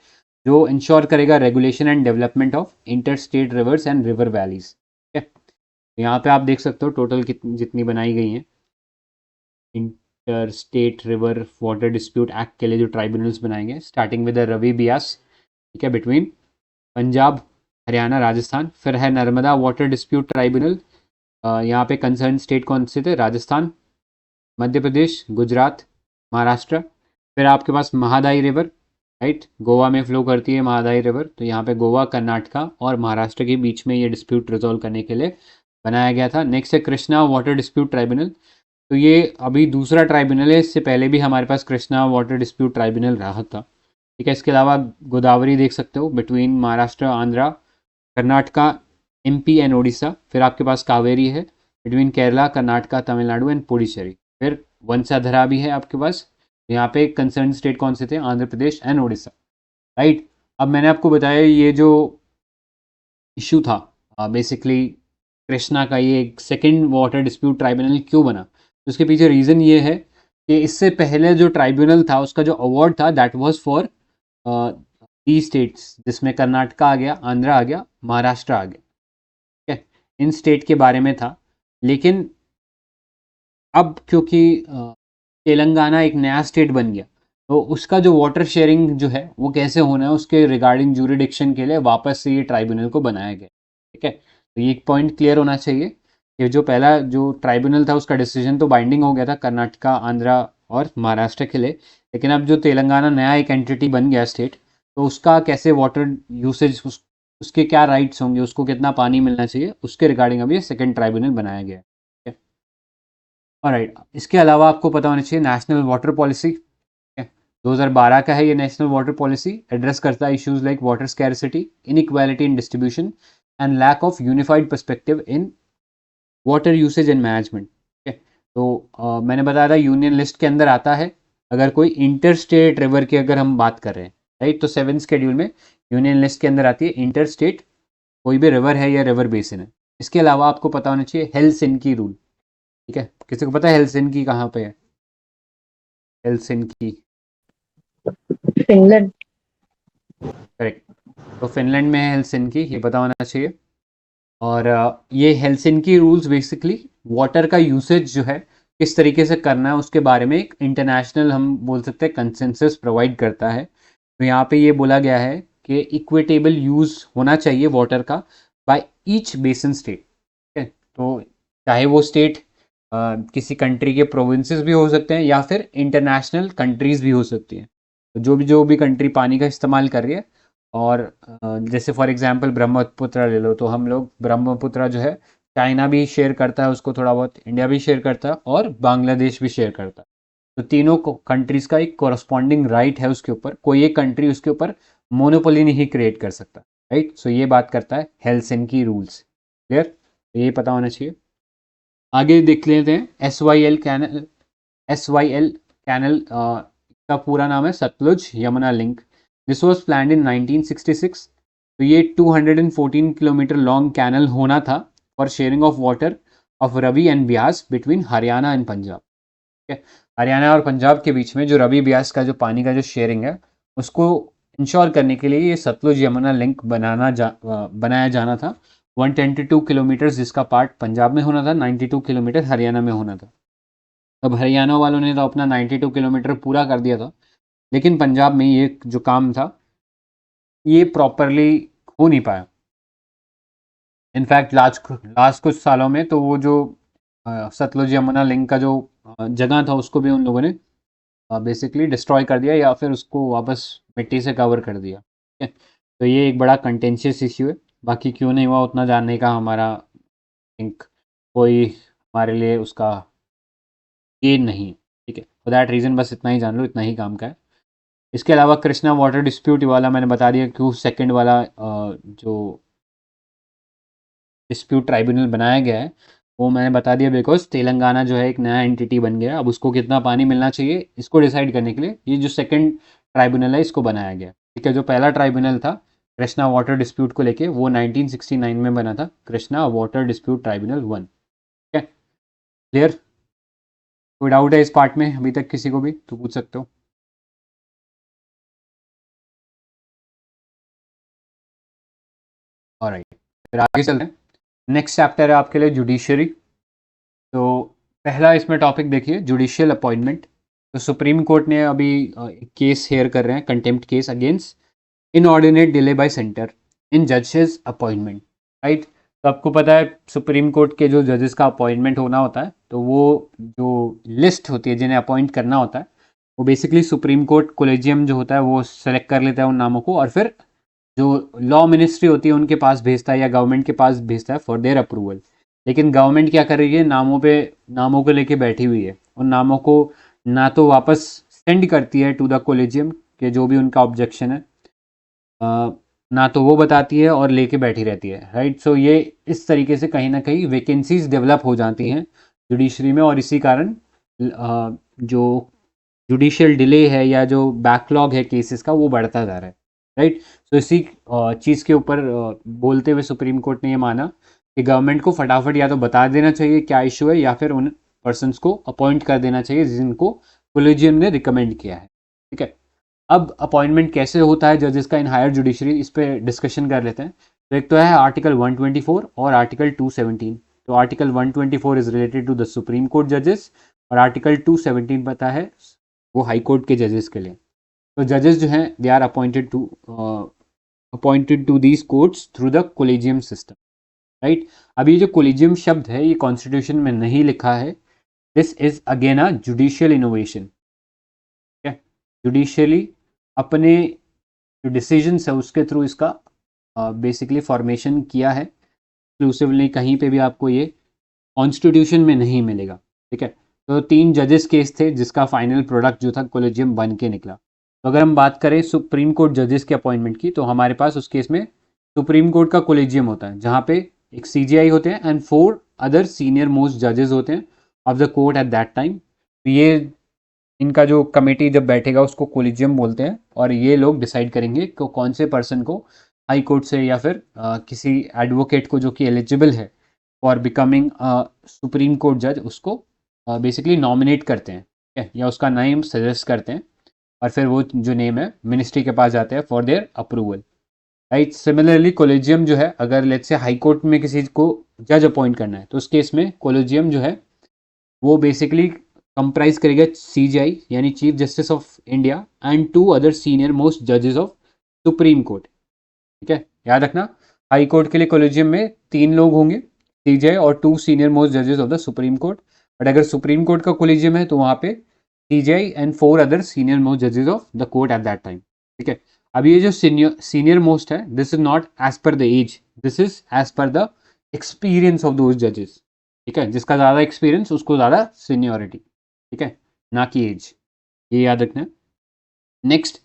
जो इंश्योर करेगा regulation and development of inter state reverse and river valleys. यहाँ पे आप देख सकते हो टोटल जितनी बनाई गई हैं inter state river water dispute act के लिए जो ट्राइब्यूनल्स बनाए गए, स्टार्टिंग विद रवि बियास, ठीक है, बिटवीन पंजाब, हरियाणा, राजस्थान। फिर है नर्मदा वाटर डिस्प्यूट ट्राइब्यूनल, यहाँ पे कंसर्न स्टेट कौन से थे? राजस्थान, मध्य प्रदेश, गुजरात, महाराष्ट्र। फिर आपके पास महादाई रिवर, राइट, गोवा में फ्लो करती है महादाई रिवर, तो यहाँ पे गोवा, कर्नाटका और महाराष्ट्र के बीच में ये डिस्प्यूट रिजॉल्व करने के लिए बनाया गया था। नेक्स्ट है कृष्णा वाटर डिस्प्यूट ट्राइब्यूनल, तो ये अभी दूसरा ट्राइब्यूनल है, इससे पहले भी हमारे पास कृष्णा वाटर डिस्प्यूट ट्राइब्यूनल रहा था। ठीक है, इसके अलावा गोदावरी देख सकते हो between Maharashtra, Andhra, Karnataka, MP and Odisha. फिर आपके पास कावेरी है बिटवीन केरला, कर्नाटका, तमिलनाडु एंड पुडुचेरी। फिर वंशाधरा भी है आपके पास, यहाँ पे कंसर्न स्टेट कौन से थे? आंध्र प्रदेश एंड ओडिशा। राइट, अब मैंने आपको बताया ये जो इशू था बेसिकली कृष्णा का, ये एक सेकेंड वाटर डिस्प्यूट ट्राइब्यूनल क्यों बना, तो उसके पीछे रीज़न ये है कि इससे पहले जो ट्राइब्यूनल था उसका जो अवार्ड था that was for the states, जिसमें कर्नाटका आ गया, आंध्र आ गया, महाराष्ट्र आ गया। ठीक है, इन स्टेट के बारे में था। लेकिन अब क्योंकि तेलंगाना एक नया स्टेट बन गया, तो उसका जो वाटर शेयरिंग जो है वो कैसे होना है उसके रिगार्डिंग ज्यूरिडिक्शन के लिए वापस से ये ट्राइब्यूनल को बनाया गया। ठीक है, तो ये एक पॉइंट क्लियर होना चाहिए कि जो पहला जो ट्राइब्यूनल था उसका डिसीजन तो बाइंडिंग हो गया था कर्नाटका, आंध्रा और महाराष्ट्र के लिए, लेकिन अब जो तेलंगाना नया एक एंटिटी बन गया स्टेट, तो उसका कैसे वाटर यूसेज, उसके क्या राइट्स होंगे, उसको कितना पानी मिलना चाहिए, उसके रिगार्डिंग अभी सेकेंड ट्राइब्यूनल बनाया गया है। ऑलराइट, इसके अलावा आपको पता होना चाहिए नेशनल वाटर पॉलिसी 2012 का है। ये नेशनल वाटर पॉलिसी एड्रेस करता है issues like water scarcity, inequality in distribution and lack of unified perspective in water usage and management. तो मैंने बताया था यूनियन लिस्ट के अंदर आता है अगर कोई इंटर स्टेट रिवर की अगर हम बात कर रहे हैं, राइट, तो 7th शेड्यूल में यूनियन लिस्ट के अंदर आती है इंटर स्टेट कोई भी रिवर है या रिवर बेसिन है। इसके अलावा आपको पता होना चाहिए हेलसिंकी रूल। ठीक है, किसी को पता है हेलसिंकी कहाँ पे है? Helsinki Finland. करेक्ट, तो फिनलैंड में है हेलसिंकी, ये पता होना चाहिए। और ये हेलसिंकी रूल्स बेसिकली वाटर का यूसेज जो है किस तरीके से करना है उसके बारे में एक इंटरनेशनल हम बोल सकते हैं कंसेंसस प्रोवाइड करता है। तो यहाँ पे ये बोला गया है कि इक्विटेबल यूज़ होना चाहिए वाटर का बाय ईच बेसिन स्टेट। ठीक है, तो चाहे वो स्टेट किसी कंट्री के प्रोविंसेस भी हो सकते हैं या फिर इंटरनेशनल कंट्रीज भी हो सकती हैं। तो जो भी कंट्री पानी का इस्तेमाल कर रही है, और जैसे फॉर एग्जांपल ब्रह्मपुत्र ले लो, तो हम लोग ब्रह्मपुत्र जो है चाइना भी शेयर करता है उसको थोड़ा बहुत, इंडिया भी शेयर करता है और बांग्लादेश भी शेयर करता है। तो तीनों कंट्रीज का एक कॉरस्पॉन्डिंग राइट है उसके ऊपर, कोई एक कंट्री उसके ऊपर मोनोपोली नहीं क्रिएट कर सकता, राइट। सो ये बात करता है हेलसिंकी रूल्स। क्लियर, तो ये पता होना चाहिए। आगे देख लेते हैं SYL कैनल। SYL कैनल का पूरा नाम है Sutlej Yamuna link. This was planned in 1966। तो ये 214 किलोमीटर लॉन्ग कैनल होना था for sharing of water of Ravi and Beas between Haryana and Punjab. ठीक है, हरियाणा और पंजाब के बीच में जो रवि ब्यास का जो पानी का जो शेयरिंग है उसको इंश्योर करने के लिए ये सतलुज यमुना लिंक बनाया जाना था। 122 किलोमीटर जिसका पार्ट पंजाब में होना था, 92 किलोमीटर हरियाणा में होना था। अब हरियाणा वालों ने तो अपना 92 किलोमीटर पूरा कर दिया था, लेकिन पंजाब में ये जो काम था ये प्रॉपरली हो नहीं पाया। इनफैक्ट लास्ट कुछ सालों में तो वो जो सतलुज यमुना लिंक का जो जगह था उसको भी उन लोगों ने बेसिकली डिस्ट्रॉय कर दिया या फिर उसको वापस मिट्टी से कवर कर दिया। ठीक है, तो ये एक बड़ा कंटेंशियस इश्यू है। बाकी क्यों नहीं हुआ उतना जानने का हमारा थिंक कोई हमारे लिए उसका गेन नहीं है। ठीक है, फॉर दैट रीज़न बस इतना ही जान लो, इतना ही काम का है। इसके अलावा कृष्णा वाटर डिस्प्यूट वाला मैंने बता दिया क्यों सेकंड वाला जो डिस्प्यूट ट्राइब्यूनल बनाया गया है वो मैंने बता दिया, बिकॉज तेलंगाना जो है एक नया एंटिटी बन गया, अब उसको कितना पानी मिलना चाहिए इसको डिसाइड करने के लिए ये जो सेकंड ट्राइब्यूनल है इसको बनाया गया। ठीक है, जो पहला ट्राइब्यूनल था कृष्णा वाटर डिस्प्यूट को लेके वो 1969 में बना था, कृष्णा वाटर डिस्प्यूट ट्राइब्यूनल 1। ठीक है, क्लियर? कोई डाउट है इस पार्ट में अभी तक किसी को भी तो पूछ सकते हो। ऑलराइट, फिर आगे चलते हैं। नेक्स्ट चैप्टर है आपके लिए जुडिशरी। तो पहला इसमें टॉपिक देखिए जुडिशियल अपॉइंटमेंट। तो सुप्रीम कोर्ट ने अभी एक केस हेयर कर रहे हैं, contempt case against inordinate delay by centre in जजेस अपॉइंटमेंट, राइट। तो आपको पता है सुप्रीम कोर्ट के जो जजेस का अपॉइंटमेंट होना होता है तो वो जो लिस्ट होती है जिन्हें अपॉइंट करना होता है वो बेसिकली सुप्रीम कोर्ट कोलेजियम जो होता है वो सेलेक्ट कर लेता है उन नामों को, और फिर जो लॉ मिनिस्ट्री होती है उनके पास भेजता है या गवर्नमेंट के पास भेजता है फॉर देयर अप्रूवल। लेकिन गवर्नमेंट क्या कर रही है, नामों को लेके बैठी हुई है। उन नामों को ना तो वापस सेंड करती है टू द कोलेजियम के जो भी उनका ऑब्जेक्शन है, ना तो वो बताती है और लेके बैठी रहती है, राइट। सो ये इस तरीके से कहीं ना कहीं वैकेंसीज डेवलप हो जाती हैं जुडिशरी में, और इसी कारण जो जुडिशियल डिले है या जो बैकलॉग है केसेस का वो बढ़ता जा रहा है, राइट। सो इसी चीज़ के ऊपर बोलते हुए सुप्रीम कोर्ट ने ये माना कि गवर्नमेंट को फटाफट या तो बता देना चाहिए क्या इशू है या फिर उन पर्सनस को अपॉइंट कर देना चाहिए जिनको कोलेजियम ने रिकमेंड किया है। ठीक है, अब अपॉइंटमेंट कैसे होता है जजेस का इन हायर जुडिशरी, इस पर डिस्कशन कर लेते हैं। तो एक तो है आर्टिकल 124 और आर्टिकल 217। तो article 124 is related to the supreme court जजेस और आर्टिकल 217 पता है वो हाई कोर्ट के जजेस के लिए। तो जजेस जो हैं they are appointed to these courts through the collegium system, right. अब ये जो कोलेजियम शब्द है ये कॉन्स्टिट्यूशन में नहीं लिखा है। This is again a judicial innovation. Judicially अपने जो डिसीजंस है उसके थ्रू इसका बेसिकली फॉर्मेशन किया है। एक्सक्लूसिवली कहीं पे भी आपको ये कॉन्स्टिट्यूशन में नहीं मिलेगा। ठीक है, तो 3 जजेस केस थे जिसका फाइनल प्रोडक्ट जो था कोलेजियम बन के निकला। तो अगर हम बात करें सुप्रीम कोर्ट जजेस के अपॉइंटमेंट की तो हमारे पास उस केस में सुप्रीम कोर्ट का कोलेजियम होता है जहाँ पे एक CJI होते हैं एंड 4 अदर सीनियर मोस्ट जजेस होते हैं of the court at that time. तो ये इनका जो कमेटी जब बैठेगा उसको कोलिजियम बोलते हैं, और ये लोग डिसाइड करेंगे कि कौन से पर्सन को हाई कोर्ट से या फिर किसी एडवोकेट को जो कि एलिजिबल है फॉर बिकमिंग सुप्रीम कोर्ट जज उसको बेसिकली नॉमिनेट करते हैं, ठीक है, या उसका नेम सजेस्ट करते हैं, और फिर वो जो नेम है मिनिस्ट्री के पास जाते हैं for their approval, right. Similarly collegium जो है अगर लेट्स से हाई कोर्ट में किसी को जज अपॉइंट करना है तो उस केस में कोलेजियम जो है वो बेसिकली कंप्राइज करेगा CJI यानी chief justice of India and 2 other senior most जजेस ऑफ सुप्रीम कोर्ट। ठीक है, याद रखना हाई कोर्ट के लिए कोलेजियम में 3 लोग होंगे, CJI और 2 सीनियर मोस्ट जजेस of the supreme court, but अगर सुप्रीम कोर्ट का कोलिजियम है तो वहाँ पे CJI and 4 other senior most जजेस of the court at that time. ठीक है, अब ये जो सीनियर मोस्ट है, this is not as per the age, this is as per the experience of those जजेस। ठीक है, जिसका ज़्यादा एक्सपीरियंस उसको ज़्यादा सीनियोरिटी। ठीक है, ना कि एज, ये याद रखना है। Next,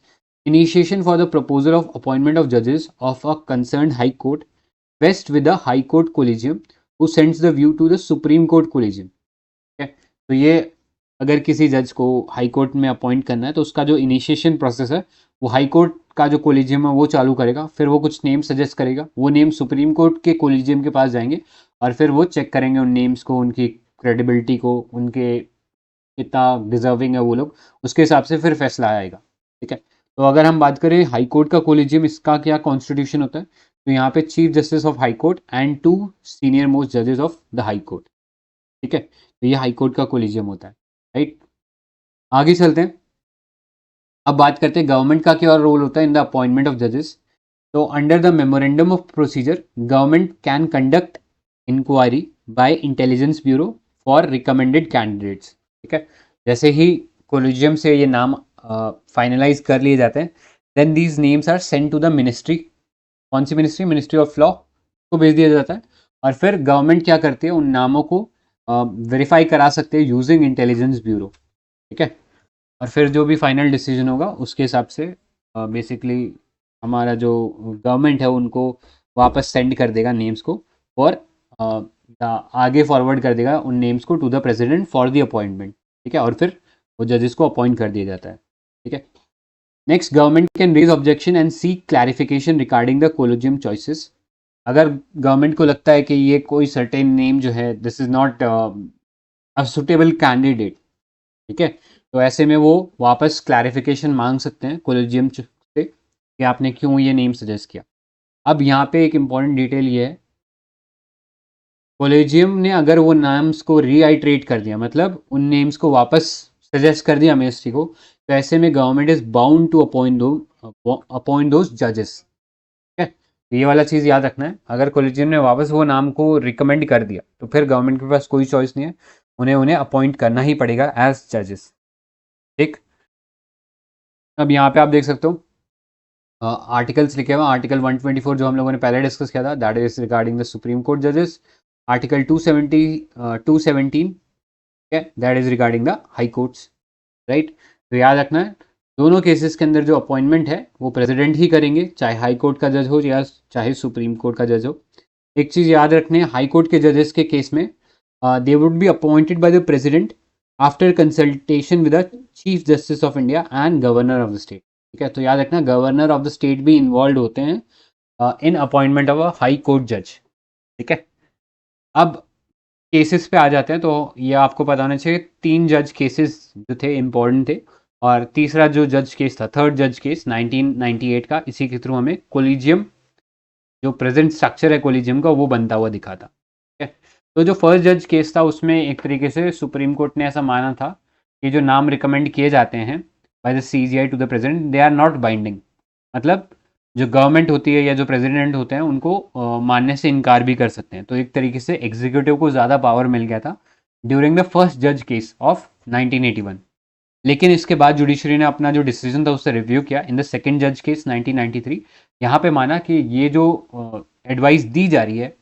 initiation for the proposal of appointment of judges of a concerned high court vests with the high court collegium who sends the view to the supreme court collegium। ठीक है, तो ये अगर किसी जज को हाई कोर्ट में appoint करना है तो उसका जो इनिशिएशन प्रोसेस है वो हाई कोर्ट का जो कोलिजियम है वो चालू करेगा, फिर वो कुछ नेम सजेस्ट करेगा, वो नेम सुप्रीम कोर्ट के कोलिजियम के पास जाएंगे और फिर वो चेक करेंगे उन नेम्स को, उनकी क्रेडिबिलिटी को, उनके कितना डिजर्विंग है वो लोग, उसके हिसाब से फिर फैसला आएगा। ठीक है, तो अगर हम बात करें हाई कोर्ट का कोलिजियम, इसका क्या कॉन्स्टिट्यूशन होता है, तो यहाँ पे chief justice of high court and 2 senior most जजेस ऑफ द हाई कोर्ट। ठीक है, तो ये हाई कोर्ट का कोलिजियम होता है। राइट, आगे चलते हैं। अब बात करते हैं गवर्नमेंट का क्या रोल होता है इन द अपॉइंटमेंट ऑफ जजेस। तो under the memorandum of procedure government can conduct inquiry by intelligence bureau for recommended candidates. ठीक है, जैसे ही कोलिजियम से ये नाम फाइनलाइज कर लिए जाते हैं, then these names are send to the ministry. कौन सी मिनिस्ट्री? मिनिस्ट्री ऑफ लॉ को भेज दिया जाता है और फिर गवर्नमेंट क्या करती है, उन नामों को वेरीफाई करा सकते हैं यूजिंग इंटेलिजेंस ब्यूरो। ठीक है, और फिर जो भी फाइनल डिसीजन होगा उसके हिसाब से बेसिकली हमारा जो गवर्नमेंट है उनको वापस सेंड कर देगा नेम्स को, और आगे फॉरवर्ड कर देगा उन नेम्स को to the president for the appointment. ठीक है, और फिर वो जजेस को अपॉइंट कर दिया जाता है। ठीक है, next, government can raise objection and seek clarification regarding the collegium choices. अगर गवर्नमेंट को लगता है कि ये कोई सर्टेन नेम जो है this is not a suitable candidate, ठीक है, तो ऐसे में वो वापस क्लैरिफिकेशन मांग सकते हैं कोलिजियम से कि आपने क्यों ये नेम सजेस्ट किया। अब यहाँ पे एक इम्पॉर्टेंट डिटेल ये है, कोलिजियम ने अगर वो नाम्स को रीआइट्रेट कर दिया, मतलब उन नेम्स को वापस सजेस्ट कर दिया मिनिस्ट्री को, तो ऐसे में government is bound to appoint those जजेस। ठीक है, तो ये वाला चीज़ याद रखना है, अगर कोलिजियम ने वापस वो नाम को रिकमेंड कर दिया तो फिर गवर्नमेंट के पास कोई चॉइस नहीं है, उन्हें अपॉइंट करना ही पड़ेगा एज जजेस। ठीक, अब यहाँ पे आप देख सकते हो आर्टिकल्स लिखे हुए, आर्टिकल 124 जो हम लोगों ने पहले डिस्कस किया था, that is regarding the supreme court जजेस। आर्टिकल 217 है, that is regarding the high courts. Right, तो याद रखना है दोनों केसेस के अंदर जो अपॉइंटमेंट है वो प्रेसिडेंट ही करेंगे, चाहे हाई कोर्ट का जज हो या चाहे सुप्रीम कोर्ट का जज हो। एक चीज़ याद रखने, हाई कोर्ट के जजेस के केस में they would be appointed by the president after consultation with the chief justice of India and governor of the state. ठीक है, तो याद रखना गवर्नर ऑफ द स्टेट भी इन्वॉल्व होते हैं in appointment of a high court जज। ठीक है, अब केसेस पे आ जाते हैं। तो ये आपको पता होना चाहिए 3 जज केसेस जो थे इम्पोर्टेंट थे, और तीसरा जो जज केस था, थर्ड जज केस 1998 का, इसी के थ्रू हमें कोलिजियम जो प्रेजेंट स्ट्रक्चर है कोलिजियम का वो बनता हुआ दिखा था। ठीक है, तो जो फर्स्ट जज केस था उसमें एक तरीके से सुप्रीम कोर्ट ने ऐसा माना था कि जो नाम रिकमेंड किए जाते हैं by the CGI to the president, they are not binding. मतलब जो गवर्नमेंट होती है या जो प्रेसिडेंट होते हैं उनको मानने से इनकार भी कर सकते हैं। तो एक तरीके से एग्जीक्यूटिव को ज़्यादा पावर मिल गया था ड्यूरिंग द फर्स्ट जज केस ऑफ 1981। लेकिन इसके बाद जुडिशरी ने अपना जो डिसीजन था उससे रिव्यू किया इन द सेकेंड जज केस 1993। यहाँ पे माना कि ये जो एडवाइस दी जा रही है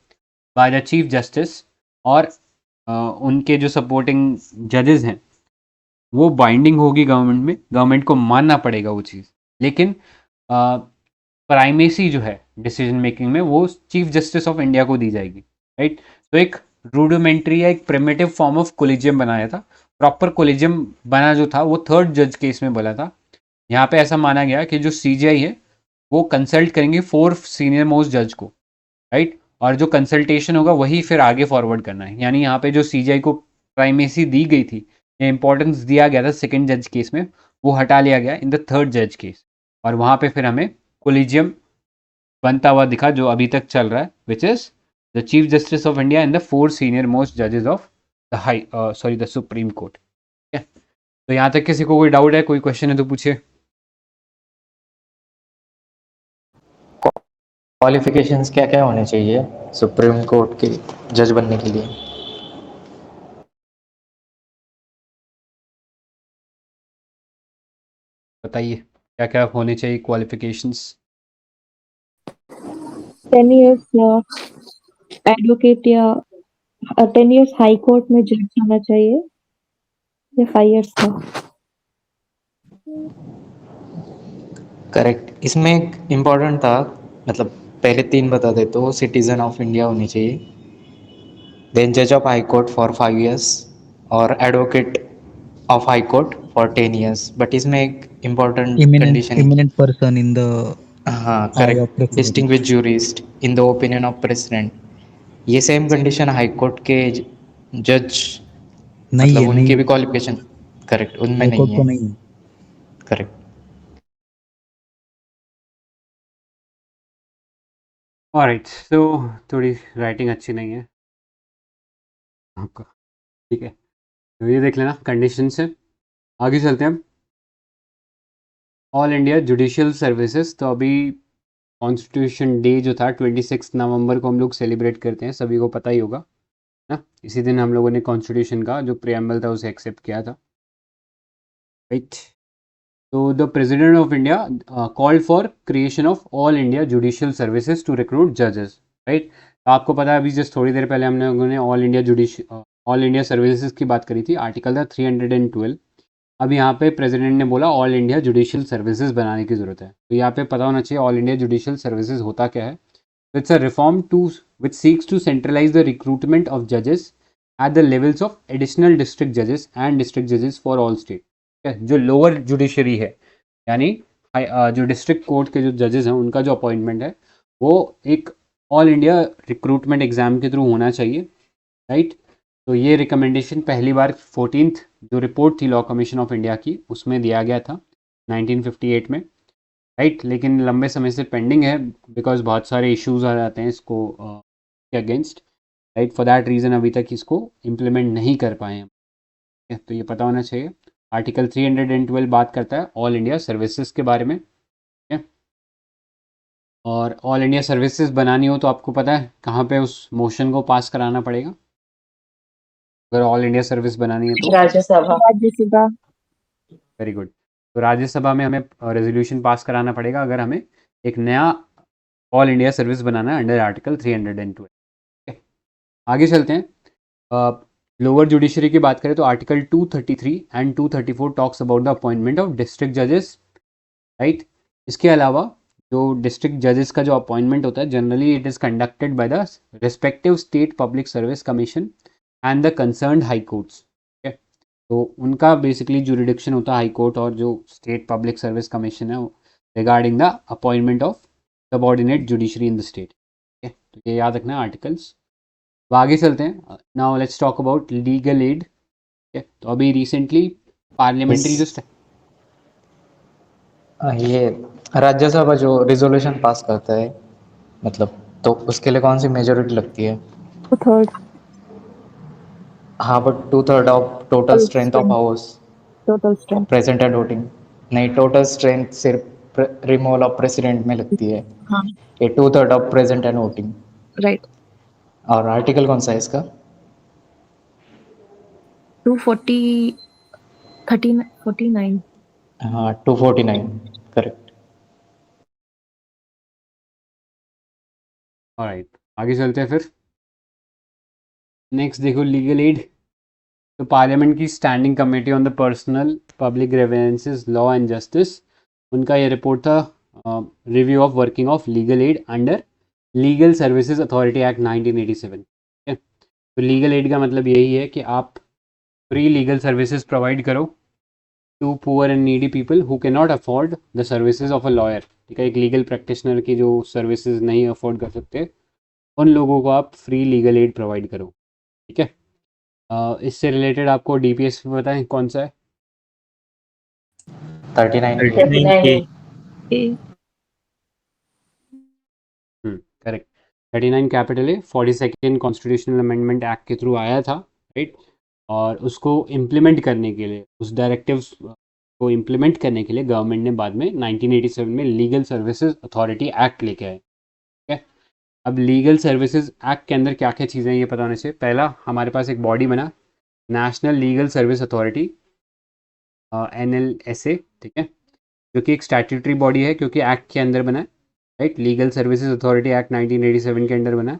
बाय द चीफ जस्टिस और उनके जो सपोर्टिंग जजेस हैं वो बाइंडिंग होगी गवर्नमेंट में, गवर्नमेंट को मानना पड़ेगा वो चीज़। लेकिन प्राइमेसी जो है डिसीजन मेकिंग में वो चीफ जस्टिस ऑफ इंडिया को दी जाएगी। राइट, तो एक रूडिमेंट्री या एक प्रिमिटिव फॉर्म ऑफ कोलिजियम बनाया था। प्रॉपर कोलिजियम बना जो था वो थर्ड जज केस में बोला था। यहाँ पे ऐसा माना गया कि जो सीजीआई है वो कंसल्ट करेंगे 4 सीनियर मोस्ट जज को। राइट, और जो कंसल्टेशन होगा वही फिर आगे फॉरवर्ड करना है। यानी यहाँ पे जो सीजीआई को प्राइमेसी दी गई थी या इंपॉर्टेंस दिया गया था सेकेंड जज केस में, वो हटा लिया गया इन द थर्ड जज केस, और वहाँ पे फिर हमें कोलिजियम बनता हुआ दिखा जो अभी तक चल रहा है, which is the chief justice of India and the 4 senior most जजेस ऑफ द सुप्रीम कोर्ट। ठीक है, तो यहाँ तक किसी को कोई डाउट है, कोई क्वेश्चन है तो पूछिए। क्वालिफिकेशंस क्या क्या होने चाहिए सुप्रीम कोर्ट के जज बनने के लिए? बताइए क्या क्या होने चाहिए क्वालिफिकेशंस। 10 years एडवोकेट या 10 years हाई कोर्ट में जज होना चाहिए या 5 years का। करेक्ट। इसमें एक इम्पोर्टेंट था, मतलब पहले 3 बता दे तो सिटीजन ऑफ इंडिया होनी चाहिए, देन जज of high court for 5 years और advocate of high court for 10 years। But इसमें एक इम्पोर्टेंट कंडीशन है। Eminent person in the हाँ eye of correct, president. Distinguish jurist in the opinion of president. ये same condition high court के जज, नहीं मतलब है, नहीं उनकी भी है, क्वालिफिकेशन करेक्ट उनमें हाई नहीं कोर्ट है। को नहीं है। करेक्ट। ऑलराइट, तो थोड़ी राइटिंग अच्छी नहीं है आपका, ठीक है, तो ये देख लेना कंडीशन से। आगे चलते हैं हम। ऑल इंडिया जुडिशियल सर्विसेज, तो अभी कॉन्स्टिट्यूशन डे जो था 26 नवंबर को हम लोग सेलिब्रेट करते हैं, सभी को पता ही होगा ना। इसी दिन हम लोगों ने कॉन्स्टिट्यूशन का जो प्रियम्बल था उसे एक्सेप्ट किया था, राइट। तो the president of India called for creation of all India judicial services to recruit जजेस, राइट। आपको पता है अभी जस्ट थोड़ी देर पहले हम लोगों ने ऑल इंडिया सर्विसेज की बात करी थी, आर्टिकल था 312। अब यहाँ पे प्रेसिडेंट ने बोला ऑल इंडिया जुडिशियल सर्विसेज बनाने की ज़रूरत है, तो यहाँ पे पता होना चाहिए ऑल इंडिया जुडिशियल सर्विसेज होता क्या है। It's a reform to which seeks to centralise the recruitment of जजेस at the levels of additional district जजेस एंड डिस्ट्रिक्ट जजेस फॉर ऑल स्टेट। जो लोअर जुडिशरी है, यानी जो डिस्ट्रिक्ट कोर्ट के जो जजेस हैं उनका जो अपॉइंटमेंट है वो एक ऑल इंडिया रिक्रूटमेंट एग्जाम के थ्रू होना चाहिए, राइट। तो ये रिकमेंडेशन पहली बार 14th जो रिपोर्ट थी लॉ कमीशन ऑफ इंडिया की उसमें दिया गया था 1958 में, राइट। लेकिन लंबे समय से पेंडिंग है बिकॉज बहुत सारे इश्यूज आ जाते हैं इसको के against, right. For that reason अभी तक इसको इम्प्लीमेंट नहीं कर पाए हैं, ठीक है? तो ये पता होना चाहिए। आर्टिकल 312 बात करता है ऑल इंडिया सर्विसेज के बारे में, ठीक है। और ऑल इंडिया सर्विसेज बनानी हो तो आपको पता है कहाँ पे उस मोशन को पास कराना पड़ेगा, अगर ऑल इंडिया सर्विस बनानी है तो। राज्यसभा। राज्यसभा। Very good. तो राज्यसभा में हमें रेजोल्यूशन पास कराना पड़ेगा अगर हमें एक नया ऑल इंडिया सर्विस बनाना है अंडर आर्टिकल 312। आगे चलते हैं। लोअर जुडिशरी की बात करें तो article 233 and 234 talks about the appointment of district जजेस, राइट। इसके अलावा जो डिस्ट्रिक्ट जजेस का जो अपॉइंटमेंट होता है generally it is conducted by the respective state public service commission and the concerned high courts, ठीक है। तो उनका बेसिकली जुरिडिक्शन होता है हाई कोर्ट और जो स्टेट पब्लिक सर्विस कमीशन है regarding the appointment of subordinate judiciary in the state, ठीक है। तो ये याद रखना आर्टिकल्स। अब आगे चलते हैं। Now let's talk about legal aid, ठीक है। तो अभी रिसेंटली पार्लियामेंट्री जो ये राज्यसभा जो रिजोल्यूशन पास करता है, मतलब तो उसके लिए कौन सी मेजोरिटी लगती है? 2/3 हाँ but 2/3 of total strength of house total strength. Present and voting. नहीं, टोटल स्ट्रेंथ सिर्फ रिमूवल ऑफ प्रेसिडेंट में लगती है। हाँ, ये 2/3 of present and voting. Right. और आर्टिकल कौन सा है इसका? 240 49। हाँ 249, करेक्ट। ऑलराइट, आगे चलते हैं फिर। नेक्स्ट देखो लीगल एड। तो पार्लियामेंट की standing committee on the personnel public grievances law and justice, उनका ये रिपोर्ट था review of working of legal aid under legal services authority act 1987, ठीक है। तो लीगल एड का मतलब यही है कि आप फ्री लीगल सर्विसेज प्रोवाइड करो to poor and needy people who can not afford the services of a lawyer, ठीक है। एक लीगल प्रैक्टिशनर की जो सर्विसेज नहीं अफोर्ड कर सकते उन लोगों को आप फ्री लीगल एड प्रोवाइड करो, ठीक है। इससे रिलेटेड आपको डीपीएस में बताएं कौन सा है? 39 के। 39K. करेक्ट। 39 कैपिटल है, 42nd कॉन्स्टिट्यूशनल अमेंडमेंट एक्ट के थ्रू आया था, राइट। और उसको इम्प्लीमेंट करने के लिए, उस डायरेक्टिव्स को इम्प्लीमेंट करने के लिए गवर्नमेंट ने बाद में 1987 में लीगल सर्विसेज अथॉरिटी एक्ट लेके आए, ठीक है। अब लीगल सर्विसेज एक्ट के अंदर क्या क्या चीज़ें हैं ये पता होना चाहिए। पहला, हमारे पास एक बॉडी बना national legal service authority, NLSA, ठीक है। जो कि एक स्टैट्यूटरी बॉडी है क्योंकि एक्ट के अंदर बना है, right. Legal services authority act 1987 के अंडर बना है।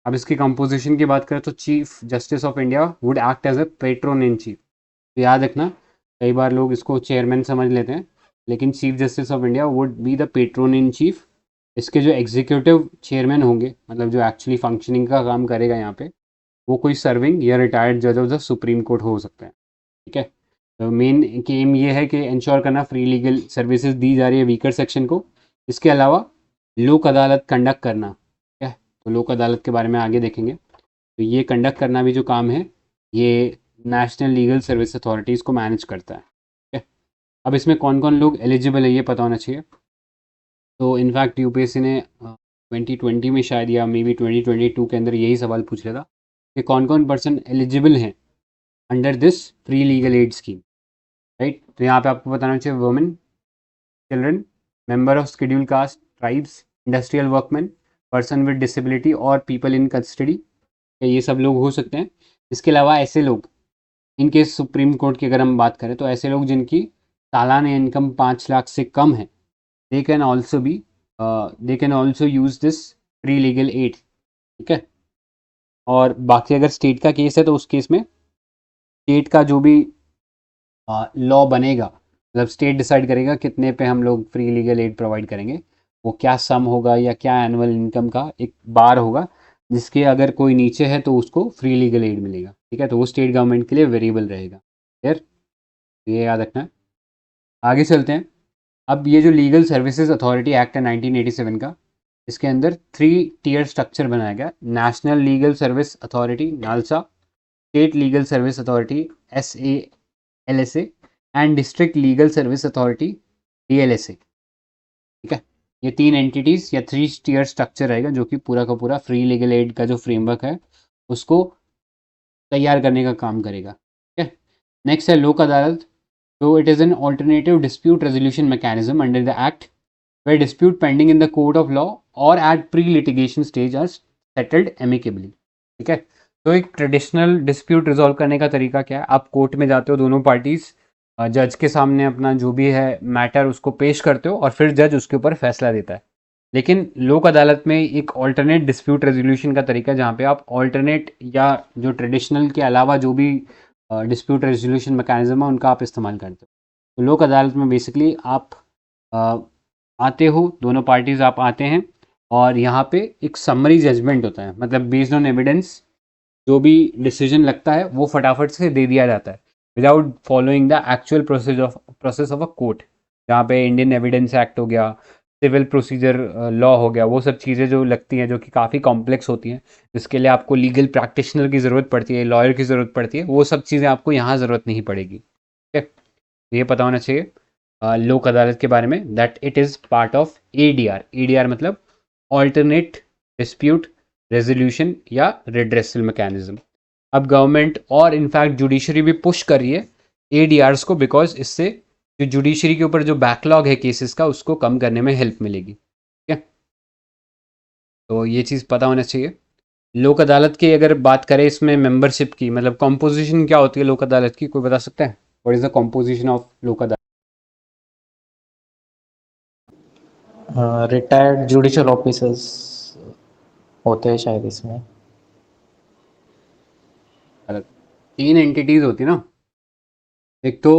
अब इसकी कंपोजिशन की बात करें तो chief justice of India would act as a patron in chief. तो याद रखना, कई बार लोग इसको चेयरमैन समझ लेते हैं, लेकिन chief justice of India would be the Patreon in chief. इसके जो एग्जीक्यूटिव चेयरमैन होंगे, मतलब जो एक्चुअली फंक्शनिंग का काम करेगा यहाँ पे, वो कोई सर्विंग या रिटायर्ड जज ऑफ द सुप्रीम कोर्ट हो सकते हैं, ठीक है। तो मेन एम ये है कि इंश्योर करना फ्री लीगल सर्विसेज दी जा रही है वीकर सेक्शन को। इसके अलावा लोक अदालत कंडक्ट करना, ठीक है। तो लोक अदालत के बारे में आगे देखेंगे। तो ये कंडक्ट करना भी जो काम है, ये नेशनल लीगल सर्विस अथॉरिटीज़ को मैनेज करता है, ठीक है। अब इसमें कौन कौन लोग एलिजिबल है ये पता होना चाहिए। तो इनफैक्ट यूपीएससी ने 2020 में शायद या मे बी 2022 के अंदर यही सवाल पूछ लिया था कि कौन कौन पर्सन एलिजिबल हैं under this free legal add scheme, right. तो यहाँ पे आपको बताना चाहिए women, children, member of schedule caste, tribes, industrial workman, person with disability और पीपल इन कस्टडी, ये सब लोग हो सकते हैं। इसके अलावा ऐसे लोग, इन केस सुप्रीम कोर्ट की अगर हम बात करें तो ऐसे लोग जिनकी सालाना इनकम 5 लाख से कम है, they can also use this free legal add, ठीक है। और बाकी अगर स्टेट का केस है तो उस केस में स्टेट का जो भी लॉ बनेगा, मतलब स्टेट डिसाइड करेगा कितने पे हम लोग फ्री लीगल एड प्रोवाइड करेंगे। वो क्या सम होगा या क्या एनुअल इनकम का एक बार होगा, जिसके अगर कोई नीचे है तो उसको फ्री लीगल एड मिलेगा, ठीक है। तो वो स्टेट गवर्नमेंट के लिए वेरिएबल रहेगा, क्लियर, ये याद रखना है। आगे चलते हैं। अब ये जो लीगल सर्विसेज अथॉरिटी एक्ट है 1987 का, इसके अंदर 3 टियर स्ट्रक्चर बनाया गया। National legal service authority NALSA, state legal service authority SALSA and district legal service authority DLSA, ठीक है। ये 3 एंटिटीज या 3 टियर स्ट्रक्चर रहेगा जो कि पूरा का पूरा फ्री लीगल एड का जो फ्रेमवर्क है उसको तैयार करने का काम करेगा, ठीक है। नेक्स्ट है लोक अदालत। तो it is an alternative dispute resolution mechanism under the act where dispute pending in the court of law or at pre-litigation stage are settled amicably, ठीक है। तो एक ट्रेडिशनल डिस्प्यूट रिजॉल्व करने का तरीका क्या है, आप कोर्ट में जाते हो, दोनों पार्टीज जज के सामने अपना जो भी है मैटर उसको पेश करते हो और फिर जज उसके ऊपर फैसला देता है। लेकिन लोक अदालत में एक ऑल्टरनेट डिस्प्यूट रेजोल्यूशन का तरीका है जहाँ पे आप ऑल्टरनेट या जो ट्रेडिशनल के अलावा जो भी डिस्प्यूट रेजोल्यूशन मैकेनिज्म है उनका आप इस्तेमाल करते हो। तो लोक अदालत में बेसिकली आप आते हो, दोनों पार्टीज आप आते हैं और यहाँ पे एक समरी जजमेंट होता है, मतलब बेस्ड ऑन एविडेंस जो भी डिसीजन लगता है वो फटाफट से दे दिया जाता है without following the actual process of a court. जहाँ पे इंडियन एविडेंस एक्ट हो गया, सिविल प्रोसीजर लॉ हो गया, वो सब चीज़ें जो लगती हैं जो कि काफ़ी कॉम्प्लेक्स होती हैं, जिसके लिए आपको लीगल प्रैक्टिशनर की ज़रूरत पड़ती है, लॉयर की ज़रूरत पड़ती है, वो सब चीज़ें आपको यहाँ ज़रूरत नहीं पड़ेगी, ठीक है। ये पता होना चाहिए लोक अदालत के बारे में, that it is part of ADR मतलब ऑल्टरनेट डिस्प्यूट रेजोल्यूशन या रिड्रेसल मैकेनिज्म। अब गवर्नमेंट और इनफैक्ट जुडिशरी भी पुश कर रही है ADRs को, बिकॉज इससे जो जुडिशरी के ऊपर जो बैकलॉग है केसेस का उसको कम करने में हेल्प मिलेगी, ठीक है। तो ये चीज़ पता होना चाहिए। लोक अदालत की अगर बात करें इसमें मेंबरशिप की, मतलब कॉम्पोजिशन क्या होती है लोक अदालत की, कोई बता सकता है? What is the composition of लोक अदालत? रिटायर्ड जुडिशियल ऑफिसर्स होते हैं शायद इसमें। 3 एंटिटीज होती है ना, एक तो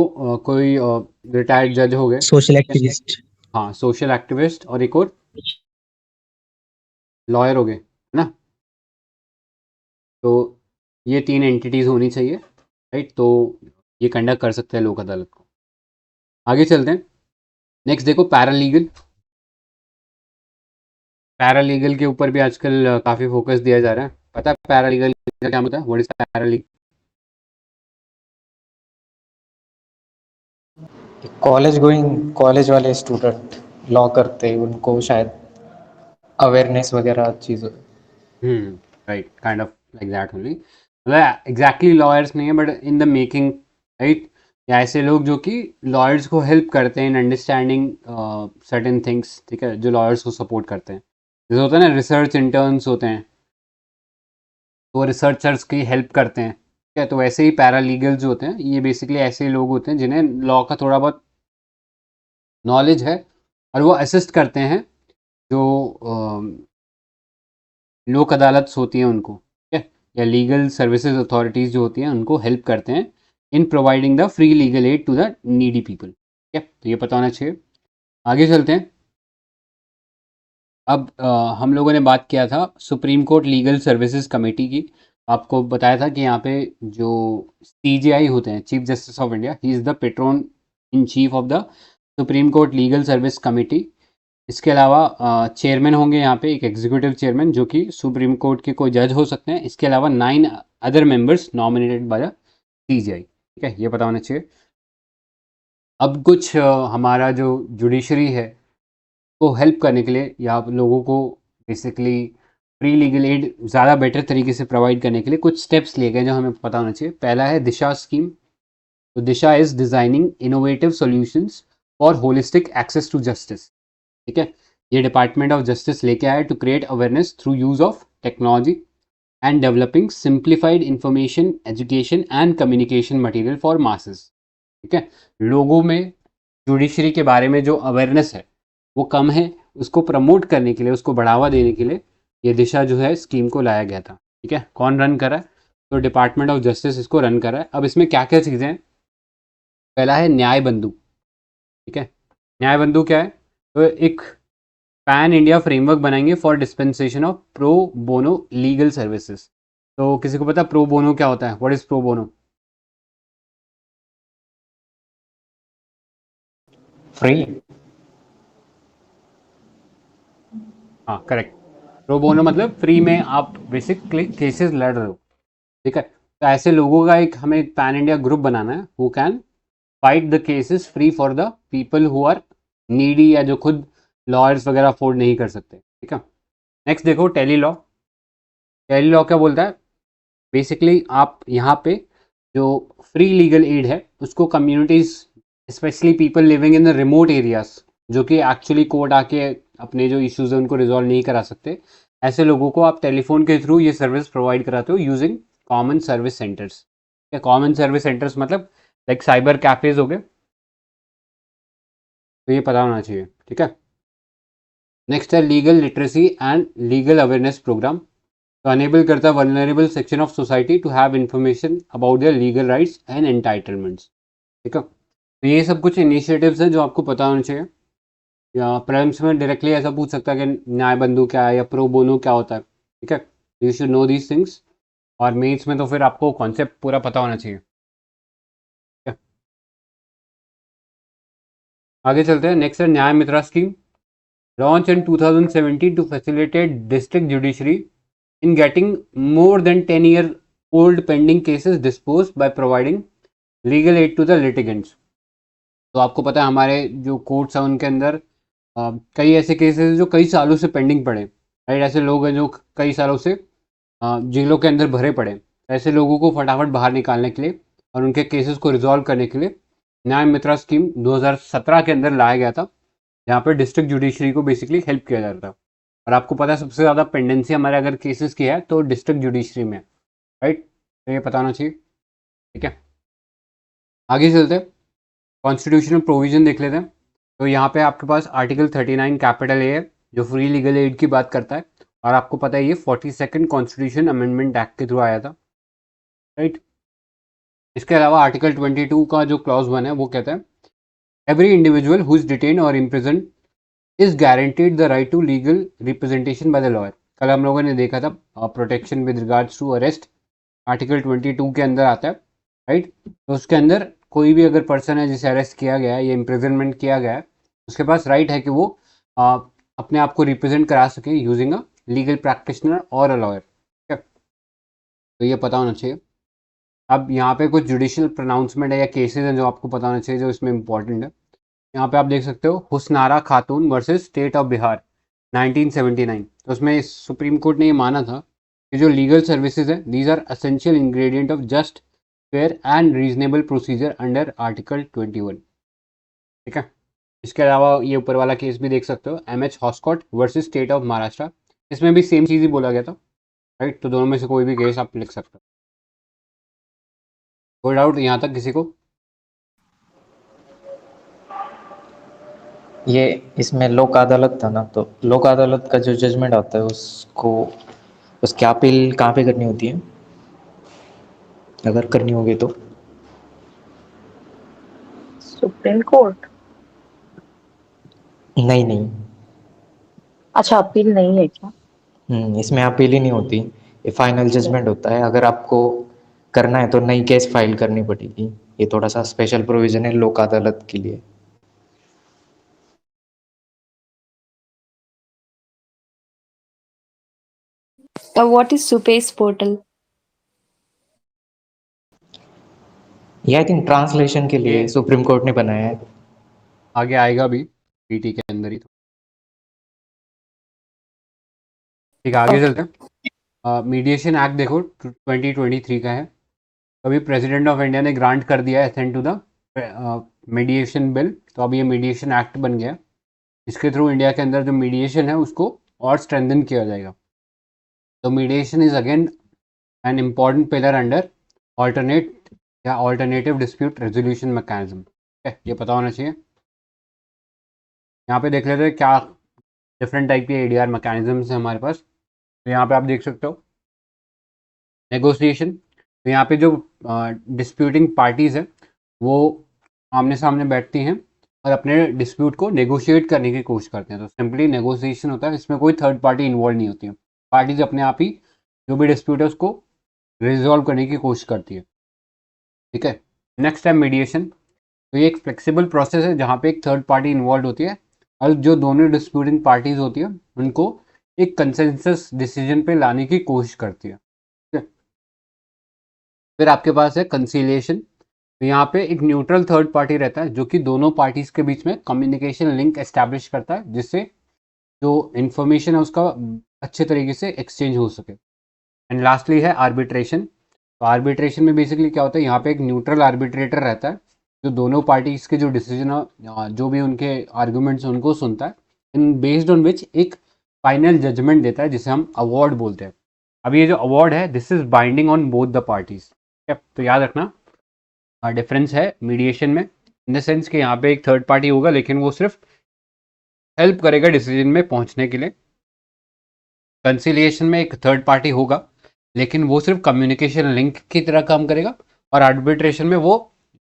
कोई रिटायर्ड जज हो गए, सोशल एक्टिविस्ट। हाँ सोशल एक्टिविस्ट, और एक और लॉयर हो गए, है ना। तो ये 3 एंटिटीज होनी चाहिए, राइट। तो ये कंडक्ट कर सकते हैं लोक अदालत को। आगे चलते हैं। नेक्स्ट देखो पैरालीगल। पैरालीगल के ऊपर भी आजकल काफ़ी फोकस दिया जा रहा है। पता है पैरालीगल का क्या होता है? What is paralegal? कॉलेज वाले स्टूडेंट लॉ करते हैं, उनको शायद अवेयरनेस वगैरह चीज़। Right, kind of like that only. मतलब एग्जैक्टली लॉयर्स नहीं है but in the making, right. या ऐसे लोग जो कि लॉयर्स को हेल्प करते हैं इन अंडरस्टैंडिंग सर्टेन थिंग्स, ठीक है, जो लॉयर्स को सपोर्ट करते हैं। जैसे होता है ना रिसर्च इंटर्न्स होते हैं, तो रिसर्चर्स की हेल्प करते हैं, ठीक है। तो वैसे ही पैरालीगल जो होते हैं ये बेसिकली ऐसे लोग होते हैं जिन्हें लॉ का थोड़ा बहुत नॉलेज है और वो असिस्ट करते हैं जो लोक अदालत होती हैं उनको, ठीक है, या लीगल सर्विसेज अथॉरिटीज़ जो होती हैं उनको हेल्प करते हैं in providing the free legal aid to the needy people, ठीक है, तो ये पता होना चाहिए। आगे चलते हैं। अब हम लोगों ने बात किया था supreme court legal services committee की। आपको बताया था कि यहाँ पे जो सीजेआई होते हैं, chief justice of India, he is the Patreon in chief of the supreme court legal service committee. इसके अलावा चेयरमैन होंगे यहाँ पे, एक एग्जीक्यूटिव चेयरमैन जो कि सुप्रीम कोर्ट के कोई जज हो सकते हैं। इसके अलावा 9 other members nominated by the CJI, ठीक है, ये पता होना चाहिए। अब कुछ हमारा जो जुडिशरी है को हेल्प करने के लिए या आप लोगों को बेसिकली फ्री लीगल एड ज़्यादा बेटर तरीके से प्रोवाइड करने के लिए कुछ स्टेप्स लिए गए जो हमें पता होना चाहिए। पहला है दिशा स्कीम। तो Disha is designing innovative solutions for holistic access to justice, ठीक है। ये डिपार्टमेंट ऑफ जस्टिस लेके आया to create awareness through use of technology and developing simplified information education and communication material for masses, ठीक है। लोगों में जुडिशरी के बारे में जो अवेयरनेस है वो कम है, उसको प्रमोट करने के लिए, उसको बढ़ावा देने के लिए ये दिशा जो है स्कीम को लाया गया था, ठीक है। कौन रन कर रहा है? तो डिपार्टमेंट ऑफ जस्टिस इसको रन कर रहा है। अब इसमें क्या क्या चीज़ें हैं? पहला है न्याय बंधु, ठीक है। न्याय बंधु क्या है? तो एक पैन इंडिया फ्रेमवर्क बनाएंगे for dispensation of pro bono legal services. तो किसी को पता प्रो बोनो क्या होता है? What is pro bono? Free. हाँ, करेक्ट। प्रो बोनो मतलब फ्री में आप बेसिकली केसेस लड़ रहे हो, ठीक है। तो ऐसे लोगों का एक हमें पैन इंडिया ग्रुप बनाना है who can fight the cases free for the people who are needy या जो खुद लॉयर्स वगैरह अफोर्ड नहीं कर सकते, ठीक है। नेक्स्ट देखो टेली लॉ। टेली लॉ क्या बोलता है? बेसिकली आप यहाँ पे जो फ्री लीगल एड है उसको communities, specially people living in the remote areas जो कि एक्चुअली कोर्ट आके अपने जो इश्यूज है उनको रिजॉल्व नहीं करा सकते, ऐसे लोगों को आप टेलीफोन के थ्रू ये सर्विस प्रोवाइड कराते हो using common service centres. Common service centres मतलब लाइक साइबर कैफेज हो गए, तो ये पता होना चाहिए, ठीक है। नेक्स्ट है legal literacy and legal awareness programme. तो अनेबल करता है vulnerable section of society to have information about their legal rights and entitlements, ठीक है। तो ये सब कुछ इनिशिएटिव्स हैं जो आपको पता होना चाहिए। या प्रीलिम्स में डायरेक्टली ऐसा पूछ सकता है कि न्याय बंधु क्या है या प्रो बोनो क्या होता है, ठीक है। You should know these things. और मेथ्स में तो फिर आपको कॉन्सेप्ट पूरा पता होना चाहिए, ठीक है? आगे चलते हैं। नेक्स्ट है Nyaya Mitra scheme, launch in 2017 to facilitate district judiciary in getting more than 10 year old pending cases disposed by providing legal aid to the litigants। तो आपको पता है हमारे जो कोर्ट्स हैं उनके अंदर कई ऐसे केसेस जो कई सालों से पेंडिंग पड़े, राइट। ऐसे लोग हैं जो कई सालों से जेलों के अंदर भरे पड़े। ऐसे लोगों को फटाफट बाहर निकालने के लिए और उनके केसेस को रिजॉल्व करने के लिए न्याय मित्रा स्कीम 2017 के अंदर लाया गया था, जहाँ पर डिस्ट्रिक्ट जुडिशरी को बेसिकली हेल्प किया जाता था। और आपको पता है सबसे ज़्यादा पेंडेंसी हमारे अगर केसेस की है तो डिस्ट्रिक्ट जुडिशरी में, राइट। तो ये पता होना चाहिए, ठीक है। आगे चलते हैं, कॉन्स्टिट्यूशनल प्रोविजन देख लेते हैं। तो यहाँ पे आपके पास आर्टिकल 39 कैपिटल ए है जो फ्री लीगल एड की बात करता है। और आपको पता है ये 42nd कॉन्स्टिट्यूशन अमेंडमेंट एक्ट के थ्रू आया था, राइट। इसके अलावा आर्टिकल 22 का जो क्लॉज 1 है वो कहता है every individual who is detain or imprison is guaranteed the right to legal representation by the lawyer. कल हम लोगों ने देखा था protection with regards to arrest, article 22 के अंदर आता है, राइट। तो उसके अंदर कोई भी अगर पर्सन है जिसे अरेस्ट किया गया है या इम्प्रिजनमेंट किया गया है, उसके पास राइट है कि वो अपने आप को रिप्रेजेंट करा सके यूजिंग अ लीगल प्रैक्टिशनर और अ लॉयर, ठीक है। तो ये पता होना चाहिए। अब यहाँ पे कुछ जुडिशियल प्रोनाउंसमेंट है या केसेस हैं जो आपको पता होना चाहिए जो इसमें इंपॉर्टेंट है। यहाँ पे आप देख सकते हो हुस्नारा खातून वर्सेस स्टेट ऑफ बिहार 1979। तो उसमें सुप्रीम कोर्ट ने ये माना था कि जो लीगल सर्विसेज है these are essential ingredient of just fair and reasonable procedure under article 21, ठीक है। इसके अलावा ये ऊपर वाला केस भी देख सकते हो MH Hoskot versus state of Maharashtra. इसमें भी सेम चीज़ ही बोला गया था, राइट। तो दोनों में से कोई भी केस आप लिख सकते हो। कोई डाउट यहाँ तक किसी को? ये इसमें लोक अदालत था ना, तो लोक अदालत का जो जजमेंट आता है उसको, उसकी अपील कहाँ पे करनी होती है, अगर करनी होगी तो? Supreme court. नहीं नहीं। अच्छा, अपील नहीं है क्या? इसमें अपील ही नहीं होती, ये फाइनल जजमेंट होता है। अगर आपको करना है तो नई केस फाइल करनी पड़ेगी। ये थोड़ा सा स्पेशल प्रोविजन है लोक अदालत के लिए। What is Supace portal? ये आई थिंक ट्रांसलेशन के लिए ये सुप्रीम कोर्ट ने बनाया है। आगे आएगा भी पीटी के अंदर ही। ठीक है, आगे Okay. चलते हैं। मीडिएशन एक्ट देखो 2023 का है। अभी प्रेसिडेंट ऑफ इंडिया ने ग्रांट कर दिया है assent to the mediation bill, तो अब ये मीडिएशन एक्ट बन गया। इसके थ्रू इंडिया के अंदर जो मीडिएशन है उसको और स्ट्रेंथन किया जाएगा। तो mediation is again an important pillar under alternate या ऑल्टरनेटिव डिस्प्यूट रेजोल्यूशन मैकेनिज्म। ये पता होना चाहिए। यहाँ पे देख लेते हैं क्या डिफरेंट टाइप के एडीआर मैकेनिज्म्स हैं हमारे पास। तो यहाँ पे आप देख सकते हो नेगोशिएशन। तो यहाँ पे जो डिस्प्यूटिंग पार्टीज हैं वो आमने सामने बैठती हैं और अपने डिस्प्यूट को नेगोशिएट करने की कोशिश करते हैं। तो सिंपली नेगोशिएशन होता है, इसमें कोई थर्ड पार्टी इन्वॉल्व नहीं होती है। पार्टीज अपने आप ही जो भी डिस्प्यूट है उसको रिजॉल्व करने की कोशिश करती है। ठीक है, नेक्स्ट है मीडिएशन। तो ये एक फ्लेक्सिबल प्रोसेस है जहाँ पे एक थर्ड पार्टी इन्वॉल्व होती है और जो दोनों डिस्प्यूटिंग पार्टीज होती है उनको एक कंसेंसस डिसीजन पे लाने की कोशिश करती है। फिर आपके पास है कंसीलिएशन। तो यहाँ पे एक न्यूट्रल थर्ड पार्टी रहता है जो कि दोनों पार्टीज के बीच में कम्युनिकेशन लिंक एस्टैब्लिश करता है, जिससे जो इन्फॉर्मेशन है उसका अच्छे तरीके से एक्सचेंज हो सके। एंड लास्टली है आर्बिट्रेशन। तो आर्बिट्रेशन में बेसिकली क्या होता है, यहाँ पे एक न्यूट्रल आर्बिट्रेटर रहता है जो दोनों पार्टीज के जो डिसीजन जो भी उनके आर्गूमेंट्स उनको सुनता है, इन बेस्ड ऑन विच एक फाइनल जजमेंट देता है जिसे हम अवार्ड बोलते हैं। अब ये जो अवार्ड है this is binding on both the parties. तो याद रखना डिफरेंस है मीडिएशन में, इन द सेंस कि यहाँ पे एक थर्ड पार्टी होगा लेकिन वो सिर्फ हेल्प करेगा डिसीजन में पहुंचने के लिए। कंसिलिएशन में एक थर्ड पार्टी होगा लेकिन वो सिर्फ कम्युनिकेशन लिंक की तरह काम करेगा, और आर्बिट्रेशन में वो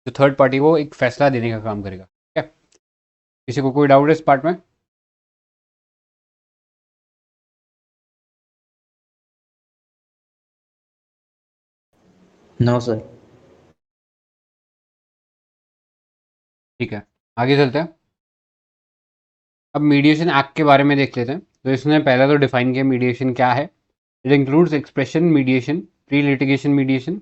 जो थर्ड पार्टी वो एक फैसला देने का काम करेगा। ठीक है, किसी को कोई डाउट है इस पार्ट में? No sir. ठीक है, आगे चलते हैं। अब मीडिएशन एक्ट के बारे में देख लेते हैं। तो इसने पहला तो डिफाइन किया मीडिएशन क्या है। It includes expression mediation, pre litigation mediation,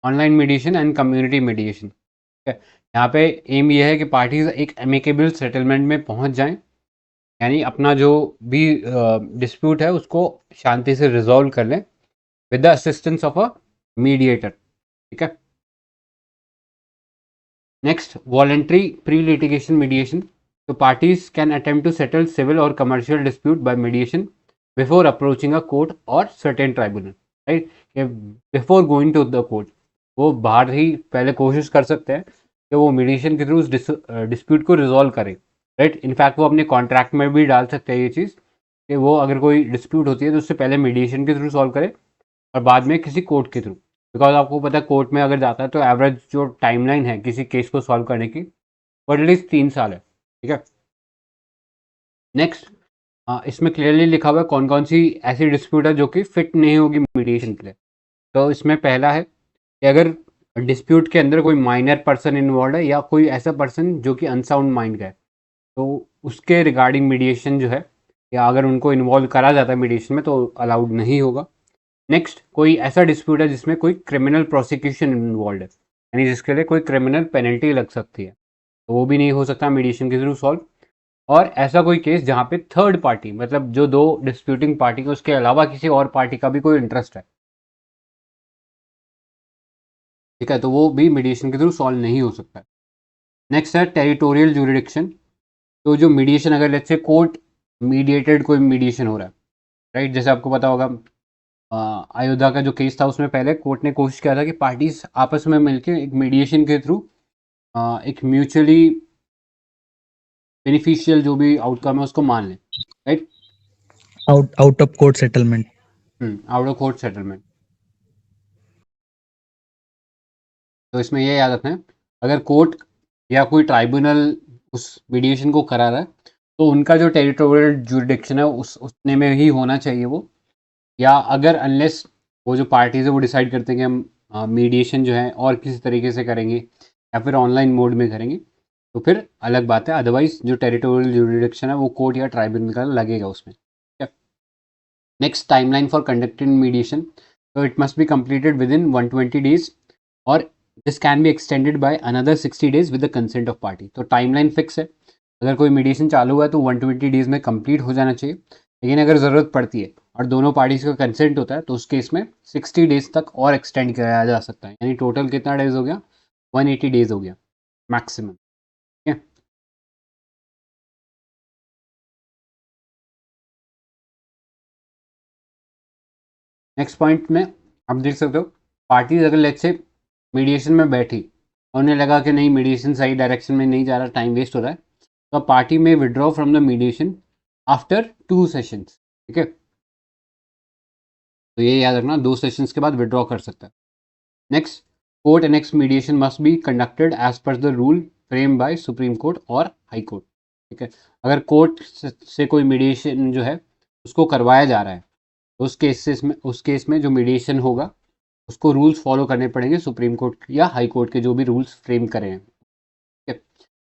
online mediation and community mediation. ठीक है, यहाँ पे एम ये है कि पार्टीज एक एमिकेबल सेटलमेंट में पहुंच जाएं, यानी अपना जो भी डिस्प्यूट है उसको शांति से रिजॉल्व कर लें with the assistance of a mediator. ठीक है, next voluntary pre litigation mediation. तो parties can attempt to settle civil or commercial dispute by mediation before approaching a court or certain tribunal. Right, before going to the court वो बाहर ही पहले कोशिश कर सकते हैं कि वो मीडिएशन के थ्रू उस डिस्प्यूट को रिजॉल्व करें। राइट, इनफैक्ट वो अपने कॉन्ट्रैक्ट में भी डाल सकते हैं ये चीज़ कि वो अगर कोई डिस्प्यूट होती है तो उससे पहले मीडिएशन के थ्रू सॉल्व करे और बाद में किसी कोर्ट के थ्रू। बिकॉज आपको पता है कोर्ट में अगर जाता है तो एवरेज जो टाइमलाइन है किसी केस को सॉल्व करने की वो एटलीस्ट 3 साल है। ठीक है, नेक्स्ट इसमें क्लियरली लिखा हुआ है कौन कौन सी ऐसी डिस्प्यूट है जो कि फिट नहीं होगी मीडिएशन के लिए। तो इसमें पहला है कि अगर डिस्प्यूट के अंदर कोई माइनर पर्सन इन्वॉल्व है या कोई ऐसा पर्सन जो कि अनसाउंड माइंड का है, तो उसके रिगार्डिंग मीडिएशन जो है या अगर उनको इन्वॉल्व करा जाता है मीडिएशन में तो अलाउड नहीं होगा। नेक्स्ट, कोई ऐसा डिस्प्यूट है जिसमें कोई क्रिमिनल प्रोसिक्यूशन इन्वॉल्व है, यानी जिसके लिए कोई क्रिमिनल पेनल्टी लग सकती है, तो वो भी नहीं हो सकता मीडिएशन के थ्रू सॉल्व। और ऐसा कोई केस जहाँ पे थर्ड पार्टी मतलब जो दो डिस्प्यूटिंग पार्टी है उसके अलावा किसी और पार्टी का भी कोई इंटरेस्ट है, ठीक है, तो वो भी मीडिएशन के थ्रू सॉल्व नहीं हो सकता है। नेक्स्ट है टेरिटोरियल ज्यूरिडिक्शन। तो जो मीडिएशन अगर लेट्स से कोर्ट मीडिएटेड कोई मीडिएशन हो रहा है, राइट, जैसे आपको पता होगा अयोध्या का जो केस था उसमें पहले कोर्ट ने कोशिश किया था कि पार्टीज आपस में मिलकर एक मीडिएशन के थ्रू एक म्यूचुअली बेनिफिशियल जो भी आउटकम है उसको मान लें, right. Out of court settlement. Out of court settlement. तो इसमें ये याद रखना है, अगर कोर्ट या कोई ट्राइब्यूनल उस मीडिएशन को करा रहा है तो उनका जो टेरिटोरियल जुरिडिक्शन है उस उतने में ही होना चाहिए वो, या अगर अनलेस वो जो पार्टीज है वो डिसाइड करते हैं कि हम मीडिएशन जो है और किसी तरीके से करेंगे या फिर ऑनलाइन मोड में करेंगे, तो फिर अलग बात है। अदरवाइज जो टेरिटोरियल जुरिडिक्शन है वो कोर्ट या ट्राइब्यूनल का लगेगा उसमें। Next, timeline for conducting mediation, तो it must be completed within 120 days or this can be extended by another 60 days with the consent of party. तो टाइमलाइन फिक्स है, अगर कोई मीडिएशन चालू हुआ है तो 120 डेज में कंप्लीट हो जाना चाहिए, लेकिन अगर ज़रूरत पड़ती है और दोनों पार्टीज का कंसेंट होता है तो उस केस में 60 डेज तक और एक्सटेंड किया जा सकता है, यानी टोटल कितना डेज हो गया, 180 डेज हो गया मैक्सिमम। ठीक है। नेक्स्ट पॉइंट में आप देख सकते हो, पार्टीज अगर लेट्स से मीडिएशन में बैठी और उन्हें लगा कि नहीं मीडिएशन सही डायरेक्शन में नहीं जा रहा, टाइम वेस्ट हो रहा है, तो पार्टी में withdraw from the mediation after 2 sessions. ठीक है, तो ये याद रखना, 2 सेशंस के बाद विड्रॉ कर सकता है। Next, court annex mediation must be conducted as per the rule frame by supreme court और हाई कोर्ट। ठीक है, अगर कोर्ट से कोई मीडिएशन जो है उसको करवाया जा रहा है तो उस केस में जो मीडिएशन होगा उसको रूल्स फॉलो करने पड़ेंगे सुप्रीम कोर्ट या हाई कोर्ट के जो भी रूल्स फ्रेम करें हैं। ठीक है,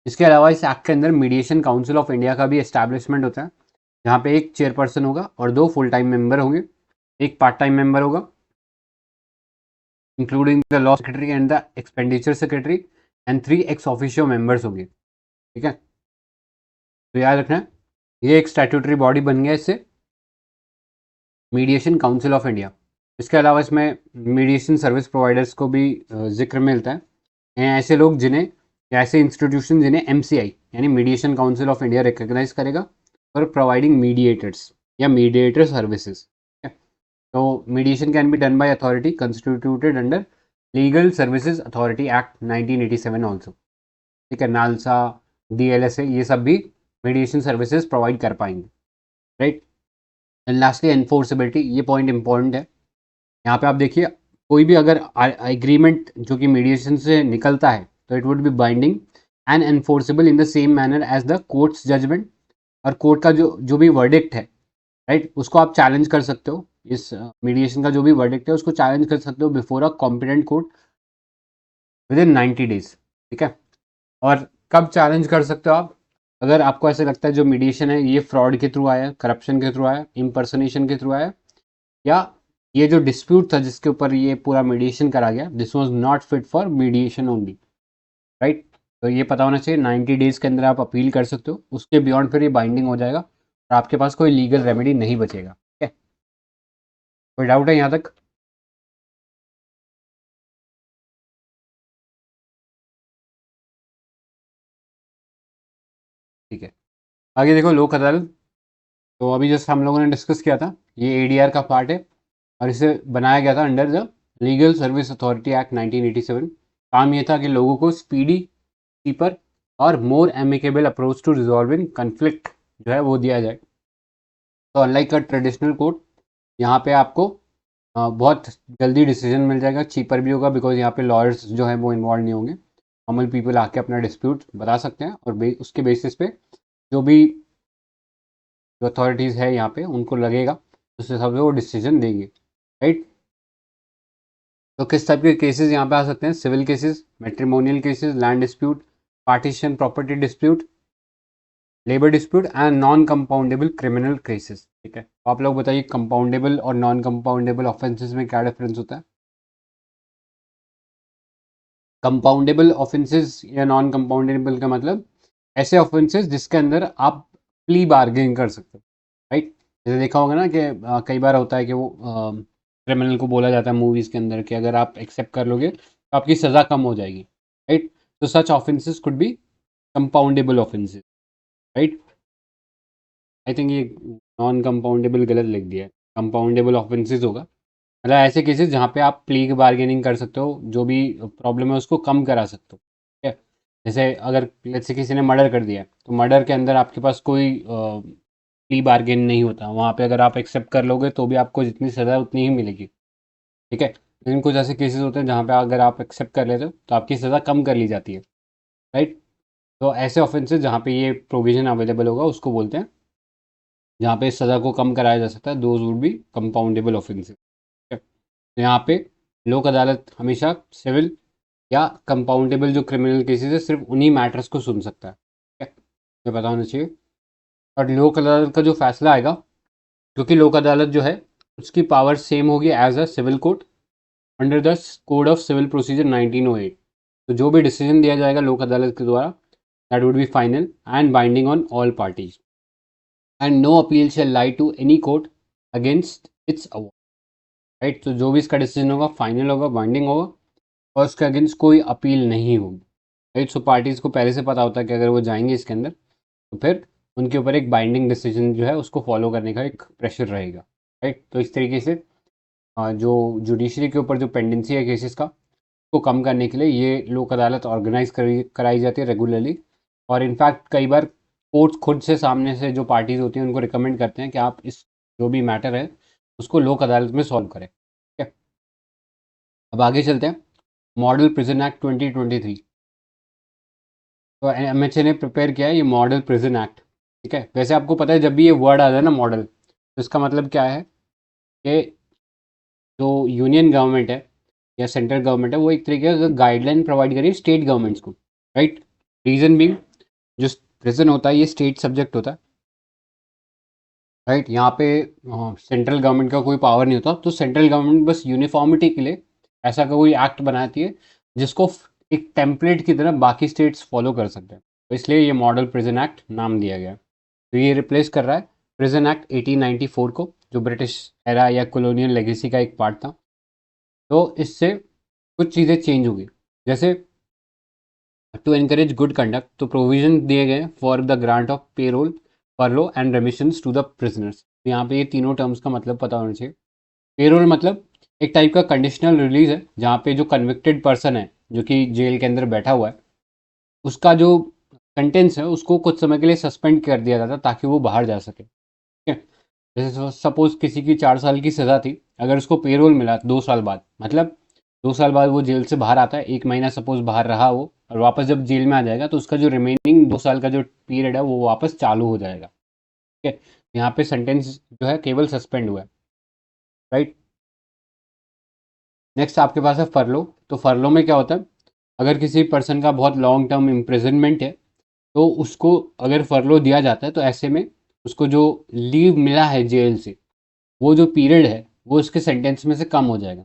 इसके अलावा इस एक्ट के अंदर मीडिएशन काउंसिल ऑफ इंडिया का भी एस्टैब्लिशमेंट होता है, जहाँ पे एक चेयरपर्सन होगा और 2 फुल टाइम मेंबर होंगे, एक पार्ट टाइम मेंबर होगा including the law secretary and the expenditure secretary and 3 ex officio members होंगे। ठीक है, तो याद रखना है ये एक स्टैट्यूटरी बॉडी बन गया इससे, मीडिएशन काउंसिल ऑफ इंडिया। इसके अलावा इसमें मीडिएशन सर्विस प्रोवाइडर्स को भी जिक्र मिलता है, ऐसे लोग जिन्हें या ऐसे इंस्टीट्यूशन जिन्हें MCI यानी mediation council of India recognise करेगा फॉर प्रोवाइडिंग मीडिएटर्स या मीडिएटर सर्विसेज। तो mediation can be done by authority constituted under legal services authority act 1987 also. ठीक है, नालसा, DLSA ये सब भी मीडिएशन सर्विसेज प्रोवाइड कर पाएंगे, राइट। एंड लास्टली एनफोर्सेबिलिटी, ये पॉइंट इंपॉर्टेंट है। यहाँ पे आप देखिए, कोई भी अगर एग्रीमेंट जो कि मीडिएशन से निकलता है तो it would be binding and enforceable in the same manner as the courts judgment, और कोर्ट का जो भी वर्डिक्ट है, राइट, उसको आप चैलेंज कर सकते हो। इस मीडिएशन का जो भी वर्डिक्ट है उसको चैलेंज कर सकते हो before a competent court with in 90 days. ठीक है, और कब चैलेंज कर सकते हो आप, अगर आपको ऐसे लगता है जो मीडिएशन है ये फ्रॉड के थ्रू आया, करप्शन के थ्रू आया, इम्पर्सनेशन के थ्रू आया, या ये जो डिस्प्यूट था जिसके ऊपर ये पूरा मीडिएशन करा गया, this was not fit for mediation only, right. तो ये पता होना चाहिए, 90 डेज के अंदर आप अपील कर सकते हो, उसके बियॉन्ड फिर ये बाइंडिंग हो जाएगा और आपके पास कोई लीगल रेमेडी नहीं बचेगा। ठीक है, कोई डाउट है यहाँ तक? ठीक है, आगे देखो लोक अदालत। तो अभी जस्ट हम लोगों ने डिस्कस किया था, ये ADR का पार्ट है और इसे बनाया गया था under the legal service authority act 1987। काम ये था कि लोगों को स्पीडी, चीपर और more amicable approach to resolving conflict जो है वो दिया जाए। तो अनलाइक अ ट्रेडिशनल कोर्ट, यहाँ पे आपको बहुत जल्दी डिसीजन मिल जाएगा, चीपर भी होगा बिकॉज यहाँ पे लॉयर्स जो है वो इन्वॉल्व नहीं होंगे, नॉर्मल पीपल आके अपना डिस्प्यूट बता सकते हैं और उसके बेसिस पे जो भी जो अथॉरिटीज़ है यहाँ पे उनको लगेगा उस हिसाब से वो डिसीजन देंगे, राइट। तो किस टाइप के केसेस यहाँ पे आ सकते हैं, civil cases, matrimonial cases, land dispute, partition property dispute, labour dispute and non compoundable criminal cases. ठीक है, तो आप लोग बताइए कंपाउंडेबल और नॉन कंपाउंडेबल ऑफेंसेस में क्या डिफरेंस होता है। कंपाउंडेबल ऑफेंसेस या नॉन कंपाउंडेबल का मतलब ऐसे ऑफेंसेस जिसके अंदर आप प्ली बार्गेनिंग कर सकते हो, राइट। जैसे देखा होगा ना कि कई बार होता है कि वो क्रिमिनल को बोला जाता है मूवीज़ के अंदर कि अगर आप एक्सेप्ट कर लोगे तो आपकी सज़ा कम हो जाएगी, राइट। तो such offences could be compoundable offences, right. I think ये नॉन कंपाउंडेबल गलत लिख दिया है, कंपाउंडेबल ऑफेंसेस होगा, मतलब ऐसे केसेस जहाँ पे आप प्ली बार्गेनिंग कर सकते हो, जो भी प्रॉब्लम है उसको कम करा सकते हो। ठीक है, जैसे अगर लेट्स से किसी ने मर्डर कर दिया तो मर्डर के अंदर आपके पास कोई प्ली बार्गेन नहीं होता, वहाँ पे अगर आप एक्सेप्ट कर लोगे तो भी आपको जितनी सज़ा है उतनी ही मिलेगी, ठीक है। लेकिन कुछ ऐसे केसेस होते हैं जहाँ पे अगर आप एक्सेप्ट कर लेते हो तो आपकी सज़ा कम कर ली जाती है, राइट। तो ऐसे ऑफेंसेस जहाँ पे ये प्रोविजन अवेलेबल होगा उसको बोलते हैं, जहाँ पे इस सज़ा को कम कराया जा सकता है, those would be compoundable offences. तो यहाँ पे लोक अदालत हमेशा सिविल या कंपाउंडेबल जो क्रिमिनल केसेस है सिर्फ उन्हीं मैटर्स को सुन सकता है, ठीक है, ये पता होना चाहिए। और लोक अदालत का जो फैसला आएगा, क्योंकि लोक अदालत जो है उसकी पावर सेम होगी as a civil court under the code of civil procedure 1908। तो जो भी डिसीजन दिया जाएगा लोक अदालत के द्वारा that would be final and binding on all parties and no appeal shall lie to any court against its award, right. तो जो भी इसका डिसीजन होगा फाइनल होगा, बाइंडिंग होगा और उसके अगेंस्ट कोई अपील नहीं होगी, राइट। सो पार्टीज को पहले से पता होता है कि अगर वो जाएंगे इसके अंदर तो फिर उनके ऊपर एक बाइंडिंग डिसीजन जो है उसको फॉलो करने का एक प्रेशर रहेगा, राइट। तो इस तरीके से जो जुडिशरी के ऊपर जो पेंडेंसी है केसेस का को कम करने के लिए ये लोक अदालत ऑर्गेनाइज कराई जाती है रेगुलरली। और इनफैक्ट कई बार कोर्ट खुद से सामने से जो पार्टीज होती हैं उनको रिकमेंड करते हैं कि आप इस जो भी मैटर है उसको लोक अदालत में सॉल्व करें, ठीक है। अब आगे चलते हैं, मॉडल प्रिजन एक्ट 2023। तो एमएचए ने प्रिपेयर किया है ये मॉडल प्रिजन एक्ट, ठीक है। वैसे आपको पता है जब भी ये वर्ड आता है ना मॉडल, तो इसका मतलब क्या है कि जो यूनियन गवर्नमेंट है या सेंट्रल गवर्नमेंट है वो एक तरीके का गाइडलाइन प्रोवाइड करिए स्टेट गवर्नमेंट्स को, राइट। रीजन बीइंग जो प्रिजन होता है ये स्टेट सब्जेक्ट होता है, राइट। यहाँ पे सेंट्रल गवर्नमेंट का कोई पावर नहीं होता, तो सेंट्रल गवर्नमेंट बस यूनिफॉर्मिटी के लिए ऐसा का कोई एक्ट बनाती है जिसको एक टेम्पलेट की तरह बाकी स्टेट्स फॉलो कर सकते हैं, तो इसलिए ये मॉडल प्रिजन एक्ट नाम दिया गया है। तो ये रिप्लेस कर रहा है प्रिजन एक्ट 1894 को, जो ब्रिटिश एरा या कॉलोनियल लेगेसी का एक पार्ट था। तो इससे कुछ चीज़ें चेंज होगी, जैसे टू एनकरेज गुड कंडक्ट, तो प्रोविजन दिए गए for the grant of parole furlough and remissions to the prisoners. यहाँ पे ये तीनों टर्म्स का मतलब पता होना चाहिए। पेरोल मतलब एक टाइप का कंडीशनल रिलीज है जहाँ पे जो कन्विक्टेड पर्सन है जो कि जेल के अंदर बैठा हुआ है उसका जो सेंटेंस है उसको कुछ समय के लिए सस्पेंड कर दिया जाता ताकि वो बाहर जा सके, ठीक है। जैसे सपोज किसी की 4 साल की सज़ा थी, अगर उसको पेरोल मिला 2 साल बाद, मतलब 2 साल बाद वो जेल से बाहर आता है, 1 महीना सपोज बाहर रहा वो और वापस जब जेल में आ जाएगा तो उसका जो रिमेनिंग 2 साल का जो पीरियड है वो वापस चालू हो जाएगा, ठीक है। यहाँ पे सेंटेंस जो है केवल सस्पेंड हुआ है, राइट। नेक्स्ट आपके पास है फरलो। तो फरलो में क्या होता है, अगर किसी पर्सन का बहुत लॉन्ग टर्म इम्प्रिजनमेंट है तो उसको अगर फरलो दिया जाता है तो ऐसे में उसको जो लीव मिला है जेल से वो जो पीरियड है वो उसके सेंटेंस में से कम हो जाएगा,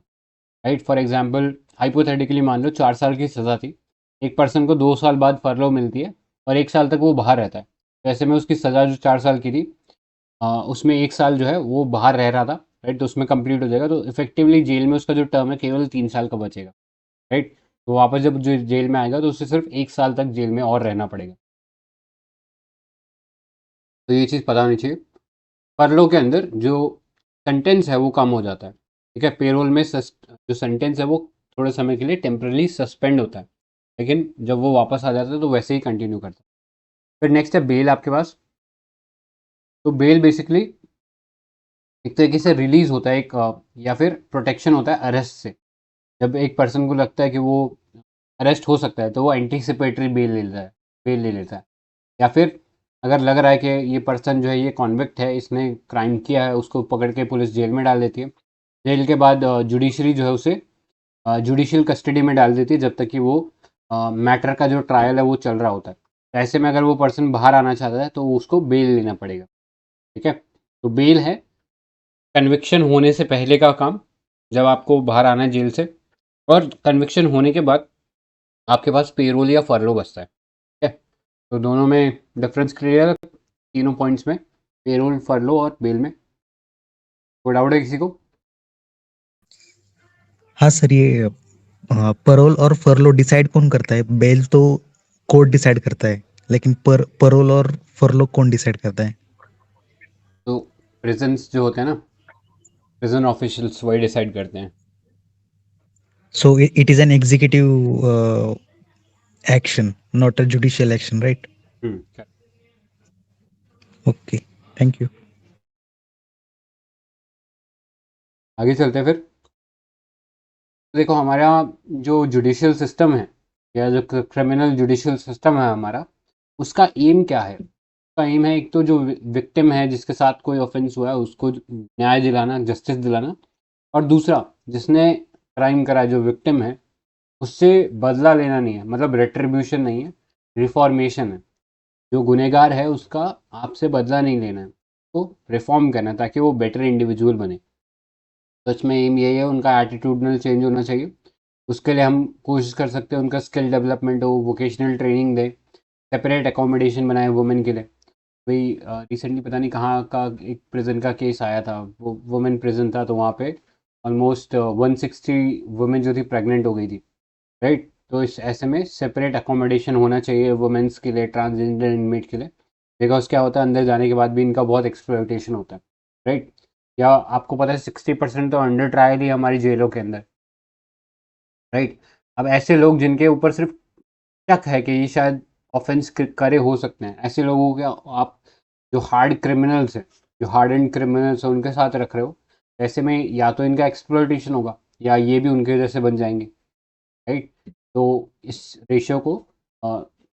राइट। फॉर एग्जांपल हाइपोथेटिकली मान लो 4 साल की सज़ा थी, एक पर्सन को 2 साल बाद फरलो मिलती है और 1 साल तक वो बाहर रहता है, तो ऐसे में उसकी सज़ा जो 4 साल की थी उसमें 1 साल जो है वो बाहर रह रहा था, राइट। तो उसमें कंप्लीट हो जाएगा, तो इफेक्टिवली जेल में उसका जो टर्म है केवल 3 साल का बचेगा, राइट। तो वापस जब जो जेल में आएगा तो उसे सिर्फ 1 साल तक जेल में और रहना पड़ेगा, तो ये चीज़ पता होनी चाहिए। फरलो के अंदर जो सेंटेंस है वो कम हो जाता है, ठीक है। पेरोल में जो सेंटेंस है वो थोड़े समय के लिए टेम्परली सस्पेंड होता है, लेकिन जब वो वापस आ जाता है तो वैसे ही कंटिन्यू करता है। फिर नेक्स्ट है बेल आपके पास। तो बेल बेसिकली एक तरीके से रिलीज होता है एक या फिर प्रोटेक्शन होता है अरेस्ट से। जब एक पर्सन को लगता है कि वो अरेस्ट हो सकता है तो वो एंटीसिपेटरी बेल ले लेता है। या फिर अगर लग रहा है कि ये पर्सन जो है ये कॉन्विक्ट है, इसने क्राइम किया है, उसको पकड़ के पुलिस जेल में डाल देती है। जेल के बाद जुडिशरी जो है उसे जुडिशियल कस्टडी में डाल देती है जब तक कि वो मैटर का जो ट्रायल है वो चल रहा होता है। तो ऐसे में अगर वो पर्सन बाहर आना चाहता है तो उसको बेल लेना पड़ेगा, ठीक है। तो बेल है कन्विक्शन होने से पहले का काम, जब आपको बाहर आना है जेल से, और कन्विक्शन होने के बाद आपके पास पेरोल या फरलो बचता है, ठीक है। तो दोनों में डिफरेंस क्लियर है तीनों पॉइंट्स में, पेरोल, फरलो और बेल में। कोई डाउट है किसी को? हाँ सर, ये परोल और फरलो डिसाइड कौन करता है? बेल तो कोर्ट डिसाइड करता है, लेकिन परोल और फरलो कौन डिसाइड करता है? तो प्रिजन्स जो होते हैं ना, प्रिजन ऑफिशियल्स वही डिसाइड करते हैं। So it is an executive action, not a judicial action, right? correct. Okay, thank you. आगे चलते हैं फिर। देखो हमारा जो जुडिशियल सिस्टम है या जो क्रिमिनल जुडिशियल सिस्टम है हमारा, उसका एम क्या है? उसका एम है एक तो जो विक्टिम है जिसके साथ कोई ऑफेंस हुआ है उसको न्याय दिलाना, जस्टिस दिलाना, और दूसरा जिसने क्राइम करा है जो विक्टिम है उससे बदला लेना नहीं है, मतलब रेट्रीब्यूशन नहीं है, रिफॉर्मेशन है। जो गुनहगार है उसका आपसे बदला नहीं लेना है, तो रिफॉर्म करना है ताकि वो बेटर इंडिविजुअल बने। सच में एम यही है, उनका एटीट्यूडनल चेंज होना चाहिए। उसके लिए हम कोशिश कर सकते हैं उनका स्किल डेवलपमेंट हो, वोकेशनल ट्रेनिंग दे, सेपरेट एकोमोडेशन बनाए वुमेन के लिए। वही रिसेंटली पता नहीं कहाँ का एक प्रिजन का केस आया था, वो वुमेन प्रिजन था, तो वहाँ पे ऑलमोस्ट 160 वुमेन जो थी प्रेग्नेंट हो गई थी, राइट? तो इस ऐसे में सेपरेट एकोमोडेशन होना चाहिए वुमेन्स के लिए, ट्रांसजेंडर इनमेट के लिए, बिकॉज क्या होता है अंदर जाने के बाद भी इनका बहुत एक्सप्लॉयटेशन होता है, राइट? या आपको पता है 60% तो अंडर ट्रायल ही हमारी जेलों के अंदर, राइट? अब ऐसे लोग जिनके ऊपर सिर्फ शक है कि ये शायद ऑफेंस करे हो सकते हैं, ऐसे लोगों के आप जो हार्ड क्रिमिनल्स हैं, जो हार्ड एंड क्रिमिनल्स हैं उनके साथ रख रहे हो, ऐसे में या तो इनका एक्सप्लॉयटेशन होगा या ये भी उनके जैसे बन जाएंगे, राइट? तो इस रेशियो को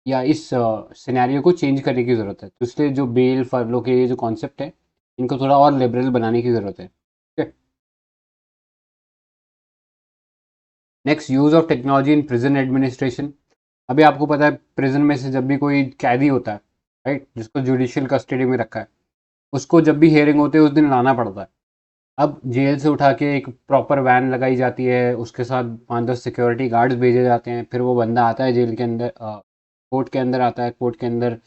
या इस सिनेरियो को चेंज करने की ज़रूरत है। तो इसलिए जो बेल फरलो के ये जो कॉन्सेप्ट है इनको थोड़ा और लिबरल बनाने की ज़रूरत है, ठीक है? Next, use of technology in prison administration. अभी आपको पता है प्रिजन में से जब भी कोई कैदी होता है, राइट, जिसको जुडिशियल कस्टडी में रखा है, उसको जब भी हियरिंग होती है उस दिन लाना पड़ता है। अब जेल से उठा के एक प्रॉपर वैन लगाई जाती है, उसके साथ 5-10 सिक्योरिटी गार्ड्स भेजे जाते हैं, फिर वो बंदा आता है जेल के अंदर, कोर्ट के अंदर आता है, कोर्ट के अंदर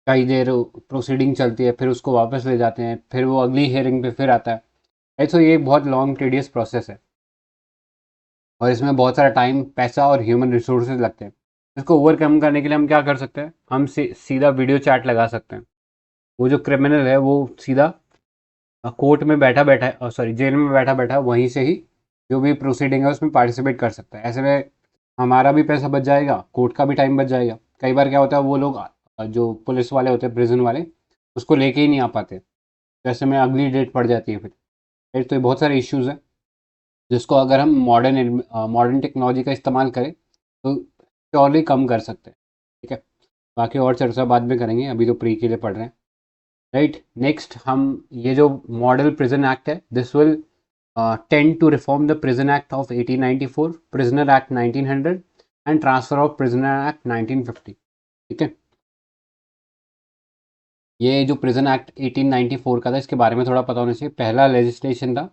कई देर प्रोसीडिंग चलती है, फिर उसको वापस ले जाते हैं, फिर वो अगली हियरिंग पे फिर आता है, राइट? तो ये एक बहुत लॉन्ग टीडियस प्रोसेस है और इसमें बहुत सारा टाइम, पैसा और ह्यूमन रिसोर्सेज लगते हैं। इसको ओवरकम करने के लिए हम क्या कर सकते हैं? हम सीधा वीडियो चैट लगा सकते हैं। वो जो क्रिमिनल है वो सीधा कोर्ट में बैठा बैठा, सॉरी जेल में बैठा बैठा वहीं से ही जो भी प्रोसीडिंग है उसमें पार्टिसिपेट कर सकता है। ऐसे में हमारा भी पैसा बच जाएगा, कोर्ट का भी टाइम बच जाएगा। कई बार क्या होता है वो लोग जो पुलिस वाले होते हैं, प्रिजन वाले, उसको लेके ही नहीं आ पाते, तो ऐसे में अगली डेट पड़ जाती है फिर तो ये बहुत सारे इश्यूज़ हैं जिसको अगर हम मॉडर्न टेक्नोलॉजी का इस्तेमाल करें तो श्योरली कम कर सकते हैं, ठीक है? बाकी और चर्चा बाद में करेंगे, अभी तो प्री के लिए पढ़ रहे हैं, राइट? नेक्स्ट, हम ये जो मॉडल प्रिजन एक्ट है, this will tend to reform the prison act of 1894, prisoner act 1900 and transfer of prisoner act 1950, ठीक है? ये जो प्रिजन एक्ट 1894 का था इसके बारे में थोड़ा पता होना चाहिए। पहला लेजिस्लेशन था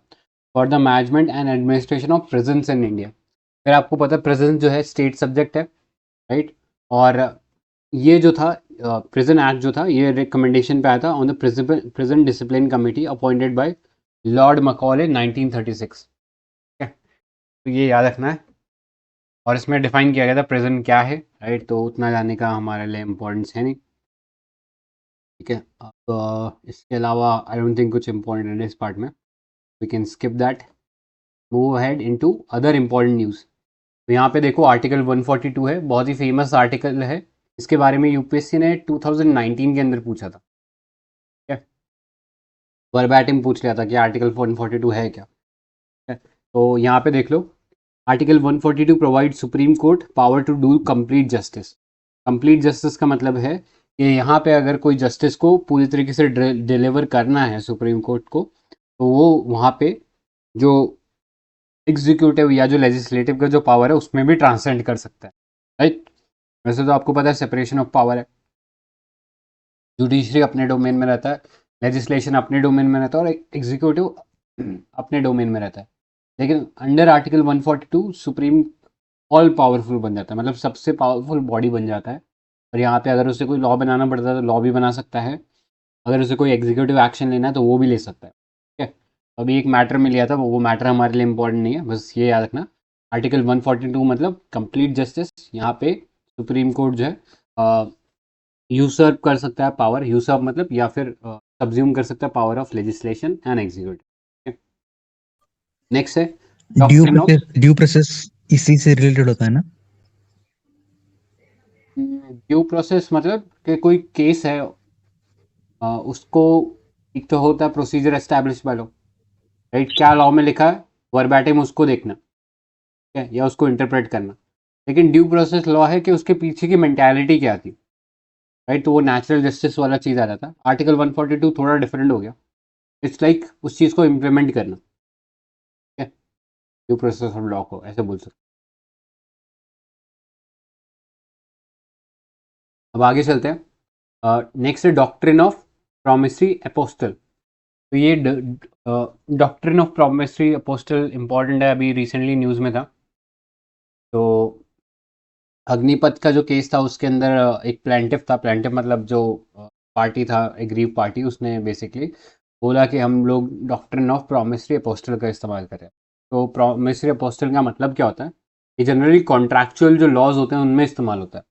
for the management and administration of prisons in India. फिर आपको पता है प्रिजन जो है स्टेट सब्जेक्ट है, राइट? और ये जो था प्रिजन एक्ट जो था ये रिकमेंडेशन पे आया था on the prison discipline committee appointed by Lord Macaulay 1936, ठीक है? तो ये याद रखना है। और इसमें डिफाइन किया गया था प्रिजन क्या है, राइट? तो उतना जानने का हमारे लिए इम्पोर्टेंस है नहीं, ठीक है? अब इसके अलावा आई डोंट थिंक कुछ इम्पोर्टेंट है इस पार्ट में, we can skip that, move ahead into other important news. तो यहाँ पे देखो आर्टिकल 142 है, बहुत ही फेमस आर्टिकल है। इसके बारे में यूपीएससी ने 2019 के अंदर पूछा था, ठीक है? वर्बैटिम पूछ लिया था कि आर्टिकल 142 है क्या, ठीक है? तो यहाँ पे देख लो, article 142 provide supreme court power to do complete justice. Complete justice का मतलब है कि यहाँ पे अगर कोई जस्टिस को पूरी तरीके से डिलीवर करना है सुप्रीम कोर्ट को, तो वो वहाँ पे जो एग्जीक्यूटिव या जो लेजिस्लेटिव का जो पावर है उसमें भी ट्रांसलेट कर सकता है, राइट? वैसे तो आपको पता है सेपरेशन ऑफ पावर है, जुडिशरी अपने डोमेन में रहता है, लेजिस्लेशन अपने डोमेन में रहता है और एग्जीक्यूटिव अपने डोमेन में रहता है। लेकिन under article 142 supreme all powerful बन जाता है, मतलब सबसे पावरफुल बॉडी बन जाता है। और यहाँ पे अगर उसे कोई लॉ बनाना पड़ता है तो लॉ भी बना सकता है, अगर उसे कोई एग्जीक्यूटिव एक्शन लेना है तो वो भी ले सकता है, ठीक है? अभी एक मैटर में लिया था, वो मैटर हमारे लिए इंपॉर्टेंट नहीं है, बस ये याद रखना। आर्टिकल 142 मतलब कंप्लीट जस्टिस। यहाँ पे सुप्रीम कोर्ट जो है यूसर्व कर सकता है पावर, यूसर्व मतलब या फिर सब्ज्यूम कर सकता है power of legislation and executive. Next है डॉक्ट्रिन ऑफ, ड्यू प्रोसेस इसी से रिलेटेड होता है ना? ड्यू प्रोसेस मतलब कि कोई केस है, उसको एक तो होता है procedure establish by law, right? क्या लॉ में लिखा है वर्बैटिम उसको देखना, ठीक है, या उसको इंटरप्रेट करना। लेकिन ड्यू प्रोसेस लॉ है कि उसके पीछे की मेंटालिटी क्या थी, राइट? तो वो नेचुरल जस्टिस वाला चीज़ आ जाता है। आर्टिकल 142 थोड़ा डिफरेंट हो गया, इट्स लाइक उस चीज़ को इम्प्लीमेंट करना, ठीक है, ड्यू प्रोसेस ऑफ लॉ को ऐसे बोल सकते। अब आगे चलते हैं। नेक्स्ट है डॉक्ट्रिन ऑफ प्रोमिसरी अपोस्टल। तो ये doctrine of promissory apostle important है, अभी रिसेंटली न्यूज़ में था। तो अग्निपथ का जो केस था उसके अंदर एक प्लेंटिफ था, प्लेंटिफ मतलब जो पार्टी था, एग्रीव पार्टी, उसने बेसिकली बोला कि हम लोग डॉक्ट्रिन ऑफ प्रोमिसरी अपोस्टल का इस्तेमाल करें। तो प्रोमिसरी अपोस्टल का मतलब क्या होता है? ये जनरली कॉन्ट्रैक्चुअल जो लॉज होते हैं उनमें इस्तेमाल होता है।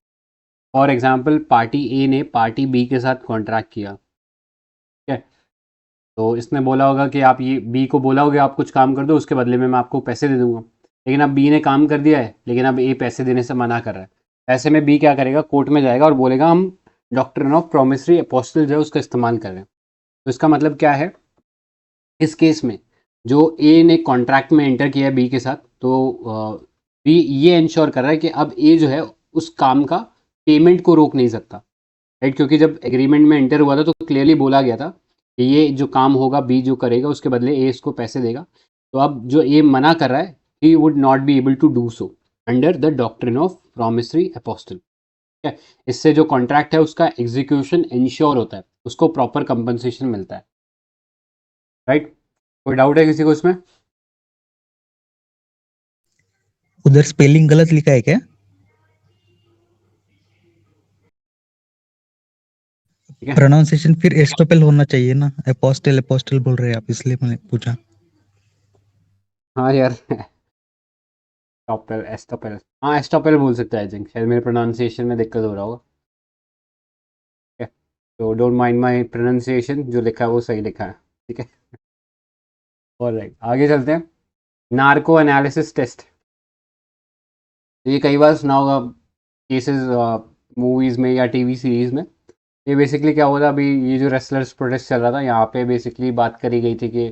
फॉर एग्जाम्पल, पार्टी ए ने पार्टी बी के साथ कॉन्ट्रैक्ट किया, ठीक है, तो इसने बोला होगा कि आप ये बी को बोला होगा आप कुछ काम कर दो, उसके बदले में मैं आपको पैसे दे दूंगा। लेकिन अब बी ने काम कर दिया है, लेकिन अब ए पैसे देने से मना कर रहा है। ऐसे में बी क्या करेगा, कोर्ट में जाएगा और बोलेगा हम डॉक्ट्रिन ऑफ प्रोमिसरी अपोस्टल जो है उसका इस्तेमाल कर रहे हैं। तो इसका मतलब क्या है, इस केस में जो ए ने कॉन्ट्रैक्ट में एंटर किया है बी के साथ, तो बी ये इंश्योर कर रहा है कि अब ए जो है उस काम का पेमेंट को रोक नहीं सकता, राइट? क्योंकि जब एग्रीमेंट में एंटर हुआ था तो क्लियरली बोला गया था कि ये जो काम होगा बी जो करेगा उसके बदले ए इसको पैसे देगा। तो अब जो ए मना कर रहा है, he would not be able to do so under the doctrine of promissory estoppel, ठीक है? इससे जो कॉन्ट्रैक्ट है उसका एग्जीक्यूशन इंश्योर होता है, उसको प्रॉपर कंपनसेशन मिलता है, राइट? कोई डाउट है किसी को इसमें? उधर स्पेलिंग गलत लिखा है क्या? ठीक है, प्रोनाउंसिएशन फिर एस्टोपेल होना चाहिए ना, अपोस्टल अपोस्टल बोल रहे हैं आप, इसलिए मैंने पूछा। हाँ यार एस्टोपेल, एस्टोपेल, हाँ एस्टोपेल बोल सकते हैं, आई थिंक शायद मेरे प्रोनाउंसिएशन में दिक्कत हो रहा होगा, ठीक है? तो डोंट माइंड माय प्रोनाउंसिएशन, जो लिखा है वो सही लिखा है, ठीक है? ऑलराइट, आगे चलते हैं। नार्को एनालिसिस टेस्ट, ये कई बार सुना होगा केसेस मूवीज़ में या टीवी सीरीज़ में। ये बेसिकली क्या हुआ था, अभी ये जो रेसलर्स प्रोटेस्ट चल रहा था यहाँ पे बेसिकली बात करी गई थी कि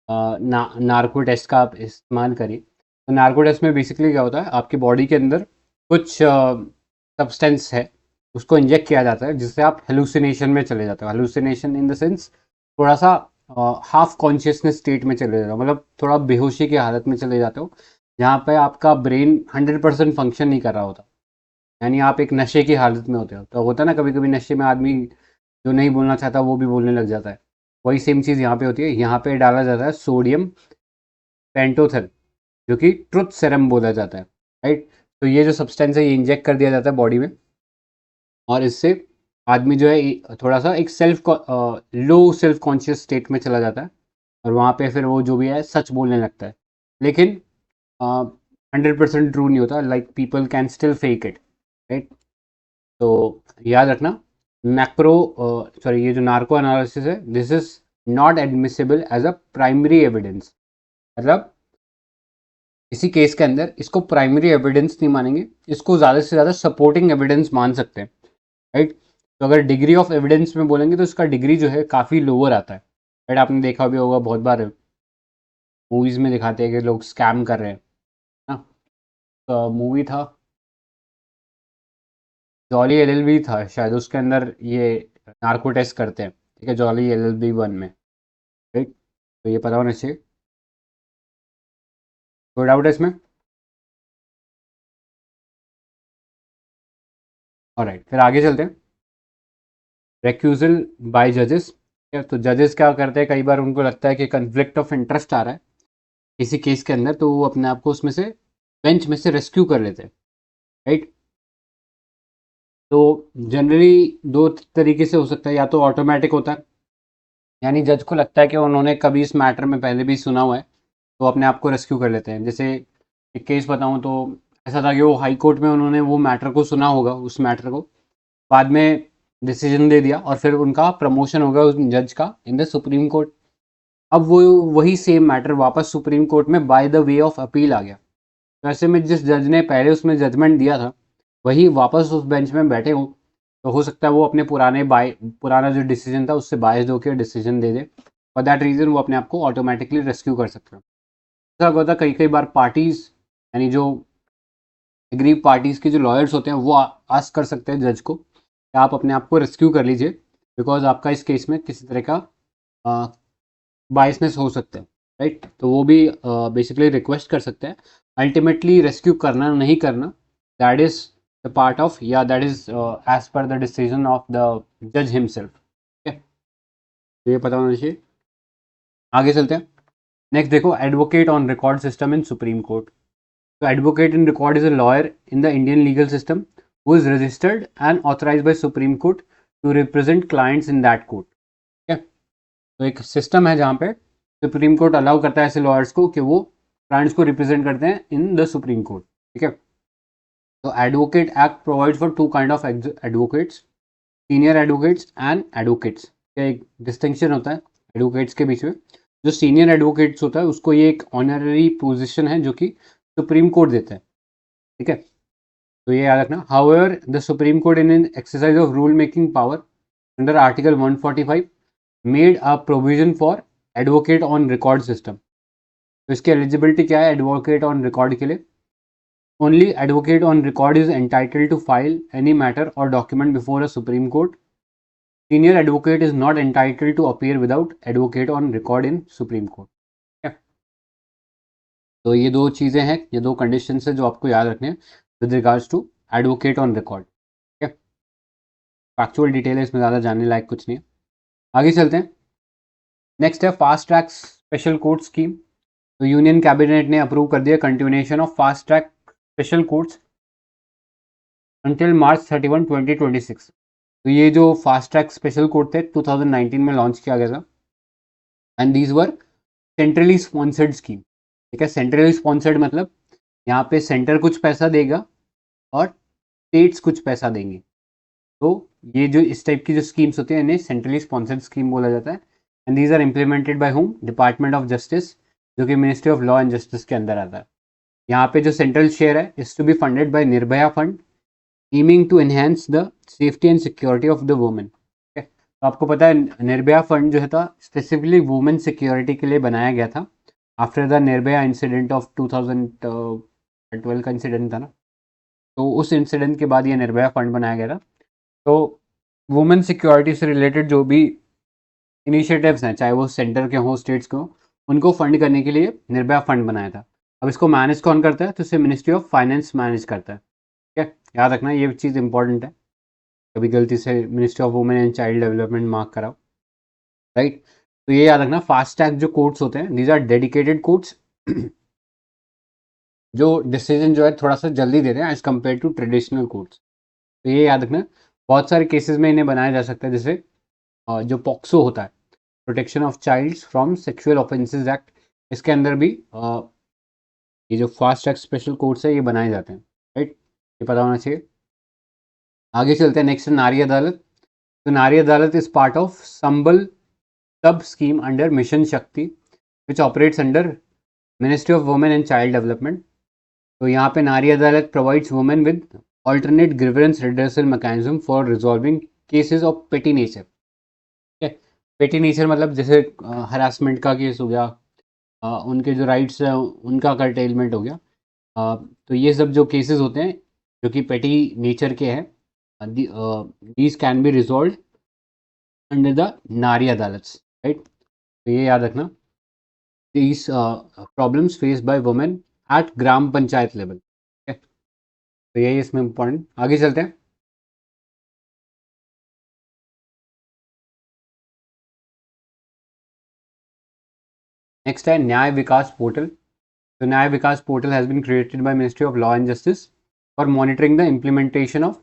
नार्को टेस्ट का आप इस्तेमाल करिए। तो नार्को टेस्ट में बेसिकली क्या होता है, आपकी बॉडी के अंदर कुछ सब्सटेंस है, उसको इंजेक्ट किया जाता है जिससे आप हेलुसिनेशन में चले जाते हो। हेलुसिनेशन इन द सेंस थोड़ा सा हाफ कॉन्शियसनेस स्टेट में चले जाते हो, मतलब थोड़ा बेहोशी की हालत में चले जाते हो, जहाँ पे आपका ब्रेन 100% फंक्शन नहीं कर रहा होता, यानी आप एक नशे की हालत में होते हो। तो होता है ना कभी कभी नशे में आदमी जो नहीं बोलना चाहता वो भी बोलने लग जाता है, वही सेम चीज़ यहाँ पे होती है। यहाँ पे डाला जाता है सोडियम पेंटोथन, जो कि ट्रुथ सेरम बोला जाता है, राइट? तो ये जो सब्सटेंस है ये इंजेक्ट कर दिया जाता है बॉडी में, और इससे आदमी जो है थोड़ा सा एक लो सेल्फ कॉन्शियस स्टेट में चला जाता है, और वहाँ पे फिर वो जो भी है सच बोलने लगता है। लेकिन 100% ट्रू नहीं होता, like people can still fake it, right? तो याद रखना, मैक्रो सॉरी ये जो नार्को एनालिसिस है, this is not admissible as a primary evidence. मतलब इसी केस के अंदर इसको प्राइमरी एविडेंस नहीं मानेंगे, इसको ज़्यादा से ज़्यादा सपोर्टिंग एविडेंस मान सकते हैं, राइट? तो अगर डिग्री ऑफ एविडेंस में बोलेंगे तो इसका डिग्री जो है काफ़ी लोअर आता है, राइट? आपने देखा भी होगा बहुत बार मूवीज़ में दिखाते हैं कि लोग स्कैम कर रहे हैं ना। तो मूवी था जॉली एलएलबी था शायद, उसके अंदर ये नार्को टेस्ट करते हैं, ठीक है, जॉली एलएलबी 1 में, राइट? तो ये पता होना चाहिए। कोई डाउट है इसमें? ऑलराइट, फिर आगे चलते हैं। रेक्यूजल बाय जजेस, तो जजेस क्या करते हैं, कई बार उनको लगता है कि कन्फ्लिक्ट ऑफ इंटरेस्ट आ रहा है किसी केस के अंदर, तो वो अपने आप को उसमें से बेंच में से रेस्क्यू कर लेते हैं, राइट? तो जनरली दो तरीके से हो सकता है, या तो ऑटोमेटिक होता है, यानी जज को लगता है कि उन्होंने कभी इस मैटर में पहले भी सुना हुआ है, तो अपने आप को रेस्क्यू कर लेते हैं। जैसे एक केस बताऊं तो ऐसा था कि वो हाई कोर्ट में उन्होंने वो मैटर को सुना होगा, उस मैटर को बाद में डिसीजन दे दिया, और फिर उनका प्रमोशन हो गया उस जज का इन द सुप्रीम कोर्ट। अब वो वही सेम मैटर वापस सुप्रीम कोर्ट में by the way of appeal आ गया। तो ऐसे में जिस जज ने पहले उसमें जजमेंट दिया था, वही वापस उस बेंच में बैठे हों, तो हो सकता है वो अपने पुराना जो डिसीजन था उससे बायस्ड होकर decision they they. For that reason वो अपने आप को ऑटोमेटिकली रेस्क्यू कर सकते हैं। ऐसा होता है कई बार पार्टीज, यानी जो एग्रीव पार्टीज के जो लॉयर्स होते हैं वो आस्क कर सकते हैं जज को कि आप अपने आप को रेस्क्यू कर लीजिए, बिकॉज आपका इस केस में किसी तरह का बायसनेस हो सकता है, राइट। तो वो भी बेसिकली रिक्वेस्ट कर सकते हैं। अल्टीमेटली रेस्क्यू करना नहीं करना, that is the part of, या that is as per the decision of the जज हिमसेल्फ। ठीक है, तो ये पता होना चाहिए। आगे चलते हैं। नेक्स्ट देखो, advocate on record system in supreme court. तो advocate in record is a lawyer in the Indian legal system who is registered and authorised by supreme court to represent clients in that court. ठीक है, तो एक system है जहाँ पे supreme court allow करता है ऐसे लॉयर्स को कि वो क्लाइंट्स को रिप्रेजेंट करते हैं इन द सुप्रीम कोर्ट। ठीक है, तो advocate act provide for two kind of advocates, senior advocates and advocates. एक डिस्टिंक्शन होता है एडवोकेट्स के बीच में। जो सीनियर एडवोकेट्स होता है उसको ये एक ऑनररी पोजीशन है जो कि सुप्रीम कोर्ट देता है। ठीक है, तो ये याद रखना। However the supreme court in an exercise of rule making power under article 145 made a provision for advocate on record system. तो इसकी एलिजिबिलिटी क्या है एडवोकेट ऑन रिकॉर्ड के लिए? Only advocate on record is entitled to file any matter or document before a supreme court. Senior advocate is not entitled to appear without advocate on record in supreme court. तो ये दो चीज़ें हैं, ये दो condition है जो आपको याद रखने हैं with regards to advocate on record. ठीक है, फैक्चुअल डिटेल है इसमें, ज़्यादा जानने लायक कुछ नहीं है। आगे चलते हैं। नेक्स्ट है fast track special court scheme. तो यूनियन कैबिनेट ने अप्रूव कर दिया continuation of fast track special courts until March 31, 2026। तो ये जो फास्ट ट्रैक स्पेशल कोर्ट थे 2019 में लॉन्च किया गया था, and these were centrally sponsored scheme. ठीक है, सेंट्रली स्पॉन्सर्ड मतलब यहाँ पे सेंटर कुछ पैसा देगा और स्टेट्स कुछ पैसा देंगे। तो ये जो इस टाइप की जो स्कीम्स होती हैं इन्हें सेंट्रली स्पॉन्सर्ड स्कीम बोला जाता है। And these are implemented by home? Department of justice, जो कि ministry of law and justice के अंदर आता है। यहाँ पे जो सेंट्रल शेयर है is to be funded by Nirbhaya fund, aiming to enhance the safety and security of the women. तो आपको पता है निर्भया फंड जो है था स्पेसिफिकली वुमेन सिक्योरिटी के लिए बनाया गया था after the Nirbhaya incident of 2012 का इंसिडेंट था ना, तो उस इंसिडेंट के बाद ये निर्भया फंड बनाया गया था। तो वुमेन सिक्योरिटी से रिलेटेड जो भी इनिशिएटिव्स हैं, चाहे वो सेंटर के हों स्टेट्स के हों, उनको फंड करने के लिए निर्भया फंड बनाया था। अब इसको मैनेज कौन करता है? तो इसे मिनिस्ट्री ऑफ फाइनेंस मैनेज करता है। ठीक है, याद रखना ये चीज़ इंपॉर्टेंट है, कभी गलती से ministry of women and child development mark कराओ, राइट। तो ये याद रखना, फास्ट ट्रैक जो कोर्ट्स होते हैं दीज आर डेडिकेटेड कोर्ट्स जो डिसीजन जो है थोड़ा सा जल्दी देते हैं as compare to traditional courts. तो ये याद रखना, बहुत सारे केसेस में इन्हें बनाया जा सकता है, जैसे जो पॉक्सो होता है, protection of childs from sexual offences act, इसके अंदर भी ये जो फास्ट ट्रैक स्पेशल कोर्ट्स है ये बनाए जाते हैं, राइट। ये पता होना चाहिए। आगे चलते हैं। नेक्स्ट नारी अदालत। तो नारी अदालत इज पार्ट ऑफ संबल सब स्कीम अंडर मिशन शक्ति which operates under ministry of women and child development. तो यहाँ पे नारी अदालत provides women with alternate grievance redressal mechanism for resolving cases of petty nature। ठीक है, पेटी नेचर मतलब जैसे हरासमेंट का केस हो गया, उनके जो राइट्स हैं उनका कर्टेलमेंट हो गया। तो ये सब जो केसेस होते हैं जो कि पेटी नेचर के हैं, these can be resolve under the Nari Adalats, right. तो ये याद रखना, these problems face by women at gram panchayat level. तो यही इसमें इम्पोर्टेंट। आगे चलते हैं। नेक्स्ट है न्याय विकास पोर्टल। तो Nyaya Vikas portal has been created by ministry of law and justice for monitoring the implementation of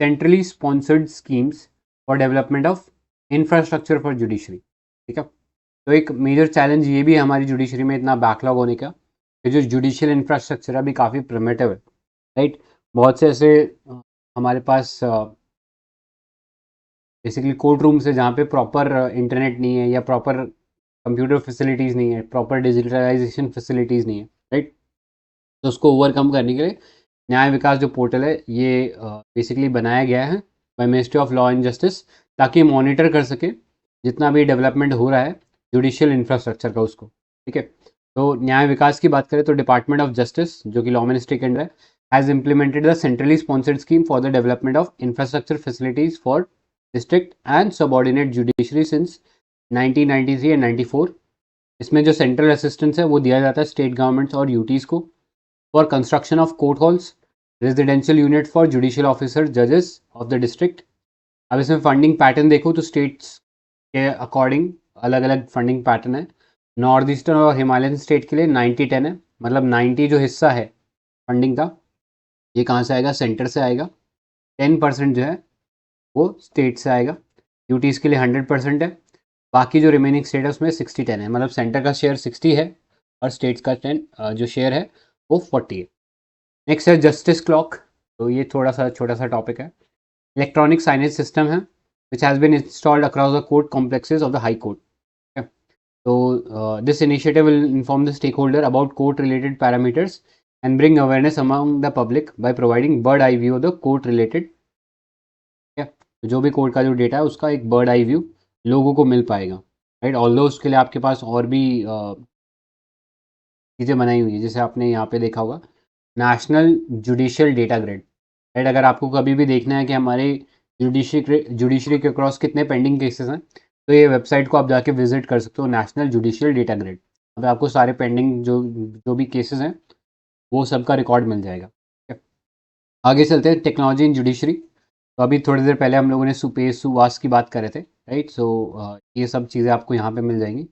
centrally sponsored schemes for development of infrastructure for judiciary. ठीक है, तो एक मेजर चैलेंज ये भी है हमारी जुडिशरी में इतना बैकलॉग होने का, कि जो जुडिशियल इंफ्रास्ट्रक्चर है अभी काफ़ी प्रिमिटिव है, राइट। बहुत से ऐसे हमारे पास बेसिकली कोर्ट रूम्स है जहाँ पे प्रॉपर इंटरनेट नहीं है या प्रॉपर कंप्यूटर फैसिलिटीज़ नहीं है, प्रॉपर डिजिटलाइजेशन फैसिलिटीज़ नहीं है, राइट। तो उसको ओवरकम करने के लिए न्याय विकास जो पोर्टल है ये बेसिकली बनाया गया है bye ministry of law and justice, ताकि मॉनिटर कर सके जितना भी डेवलपमेंट हो रहा है जुडिशियल इंफ्रास्ट्रक्चर का उसको। ठीक है, तो न्याय विकास की बात करें तो डिपार्टमेंट ऑफ जस्टिस जो कि लॉ मिनिस्ट्री के अंडर है has implemented the centrally sponsored scheme for the development of infrastructure facilities for district and subordinate judiciary since 1993 and 94। इसमें जो सेंट्रल असिस्टेंस है वो दिया जाता है स्टेट गवर्नमेंट्स और यूटीज़ को for construction of court halls, residential unit for judicial officer जजेस ऑफ द डिस्ट्रिक्ट। अब इसमें फंडिंग पैटर्न देखो तो स्टेट्स के अकॉर्डिंग अलग अलग फंडिंग पैटर्न है। नॉर्थ ईस्टर्न और हिमालयन स्टेट के लिए 90-10 है, मतलब 90 जो हिस्सा है फंडिंग का ये कहाँ से आएगा, सेंटर से आएगा। 10% जो है वो स्टेट से आएगा। यूटीज़ के लिए 100% है। बाकी जो रिमेनिंग स्टेट है उसमें 60-10 है, मतलब सेंटर का शेयर 60 है और स्टेट्स का 10 जो शेयर है वो 40 है। नेक्स्ट है जस्टिस क्लॉक, तो ये थोड़ा सा छोटा सा टॉपिक है। इलेक्ट्रॉनिक साइनेज सिस्टम है which has been installed across the court complexes of the high court. तो this initiative will inform the stakeholder about court related parameters and bring awareness among the public by providing bird eye view of the court related। तो जो भी court का जो data है उसका एक bird eye view लोगों को मिल पाएगा, राइट। ऑल्दो उसके लिए आपके पास और भी चीज़ें बनाई हुई है, जैसे आपने यहाँ पे देखा होगा national judicial data grid, right. अगर आपको कभी भी देखना है कि हमारे जुडिशरी के क्रॉस कितने पेंडिंग केसेस हैं तो ये वेबसाइट को आप जाके विजिट कर सकते हो, नेशनल जुडिशियल डेटा ग्रिड। अब आपको सारे पेंडिंग जो भी केसेस हैं वो सबका रिकॉर्ड मिल जाएगा। आगे चलते हैं टेक्नोलॉजी इन जुडिशरी। तो अभी थोड़ी देर पहले हम लोगों ने सुपेश सुवास की बात कर रहे थे, राइट। सो ये सब चीज़ें आपको यहाँ पे मिल जाएंगी।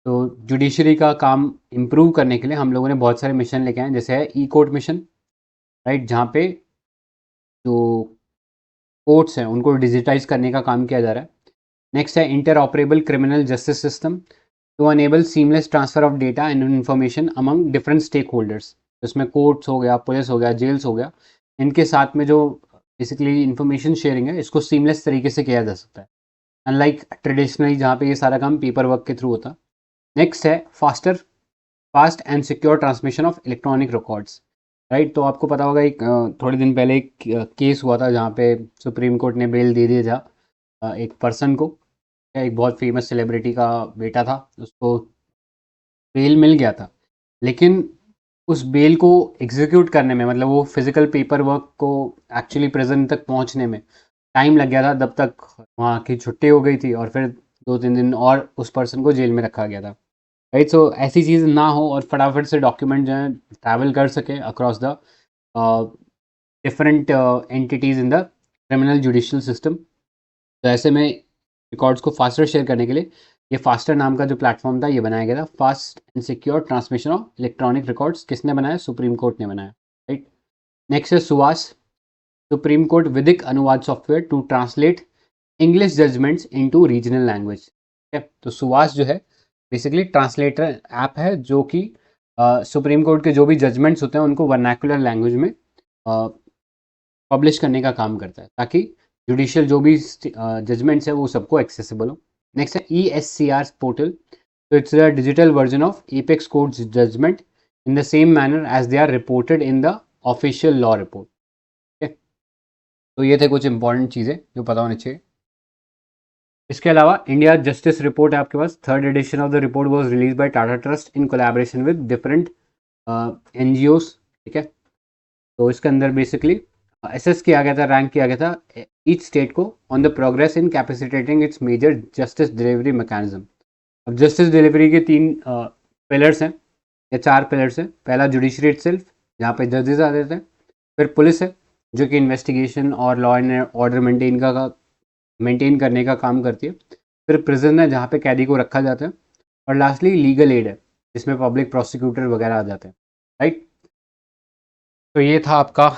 तो जुडिशरी का काम इम्प्रूव करने के लिए हम लोगों ने बहुत सारे मिशन लेके आए, जैसे है ई कोर्ट मिशन, राइट, जहाँ पे जो कोर्ट्स हैं उनको डिजिटाइज करने का काम किया जा रहा है। नेक्स्ट है interoperable criminal justice system to enable seamless transfer of data and information among different stakeholders. इसमें कोर्ट्स हो गया, पुलिस हो गया, जेल्स हो गया, इनके साथ में जो बेसिकली इन्फॉर्मेशन शेयरिंग है इसको सीमलेस तरीके से किया जा सकता है, अनलाइक ट्रेडिशनली जहाँ पे ये सारा काम पेपर वर्क के थ्रू होता। नेक्स्ट है fast and secure transmission of electronic records, right. तो आपको पता होगा एक थोड़े दिन पहले एक केस हुआ था जहाँ पे सुप्रीम कोर्ट ने बेल दे दिया था एक पर्सन को, एक बहुत फेमस सेलिब्रिटी का बेटा था, उसको बेल मिल गया था, लेकिन उस बेल को एग्जीक्यूट करने में, मतलब वो फिजिकल पेपर वर्क को एक्चुअली प्रेजेंट तक पहुंचने में टाइम लग गया था। तब तक वहाँ की छुट्टी हो गई थी और फिर 2-3 दिन और उस पर्सन को जेल में रखा गया था, राइट। सो ऐसी चीज़ ना हो और फटाफट से डॉक्यूमेंट जो है ट्रैवल कर सके across the different entities in the criminal judicial system. तो ऐसे में रिकॉर्ड्स को फास्टर शेयर करने के लिए ये फास्टर नाम का जो प्लेटफॉर्म था ये बनाया गया था, fast and secure transmission of electronic records. किसने बनाया? सुप्रीम कोर्ट ने बनाया, राइट। नेक्स्ट है सुवास, supreme court Vidhik Anuvaad software to translate English judgments into regional language. तो सुवास जो है बेसिकली ट्रांसलेटर ऐप है जो कि सुप्रीम कोर्ट के जो भी जजमेंट्स होते हैं उनको वर्नाकुलर लैंग्वेज में पब्लिश करने का काम करता है, ताकि जुडिशियल जो भी जजमेंट्स है वो सबको एक्सेसिबल हो। नेक्स्ट है ESCR पोर्टल, तो it's the digital version of apex courts judgment in the same manner as they are reported in the official law report. तो ये थे कुछ इंपॉर्टेंट चीज़ें जो पता होनी चाहिए। इसके अलावा इंडिया जस्टिस रिपोर्ट है आपके पास, third edition of the report was release by Tata trust in collaboration with different NGOs, ठीक है। तो इसके अंदर बेसिकली असेस किया गया था, रैंक किया गया था ईच स्टेट को on the progress in capacitating its major justice delivery mechanism. अब जस्टिस डिलीवरी के 3 पिलर्स हैं या 4 पिलर्स हैं। पहला जुडिशरी इटसेल्फ, जहाँ पे जजेस आ जाते हैं, फिर पुलिस है जो कि इन्वेस्टिगेशन और लॉ एंड ऑर्डर मेंटेन करने का काम करती है, फिर प्रिजन है जहाँ पे कैदी को रखा जाता है, और लास्टली लीगल एड है जिसमें पब्लिक प्रोसिक्यूटर वगैरह आ जाते हैं, राइट। तो ये था आपका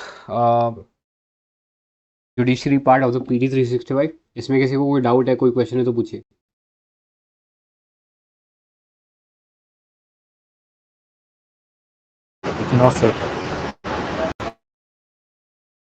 judiciary part of the PD 365। इसमें किसी को कोई डाउट है, कोई क्वेश्चन है तो पूछिए। No sir.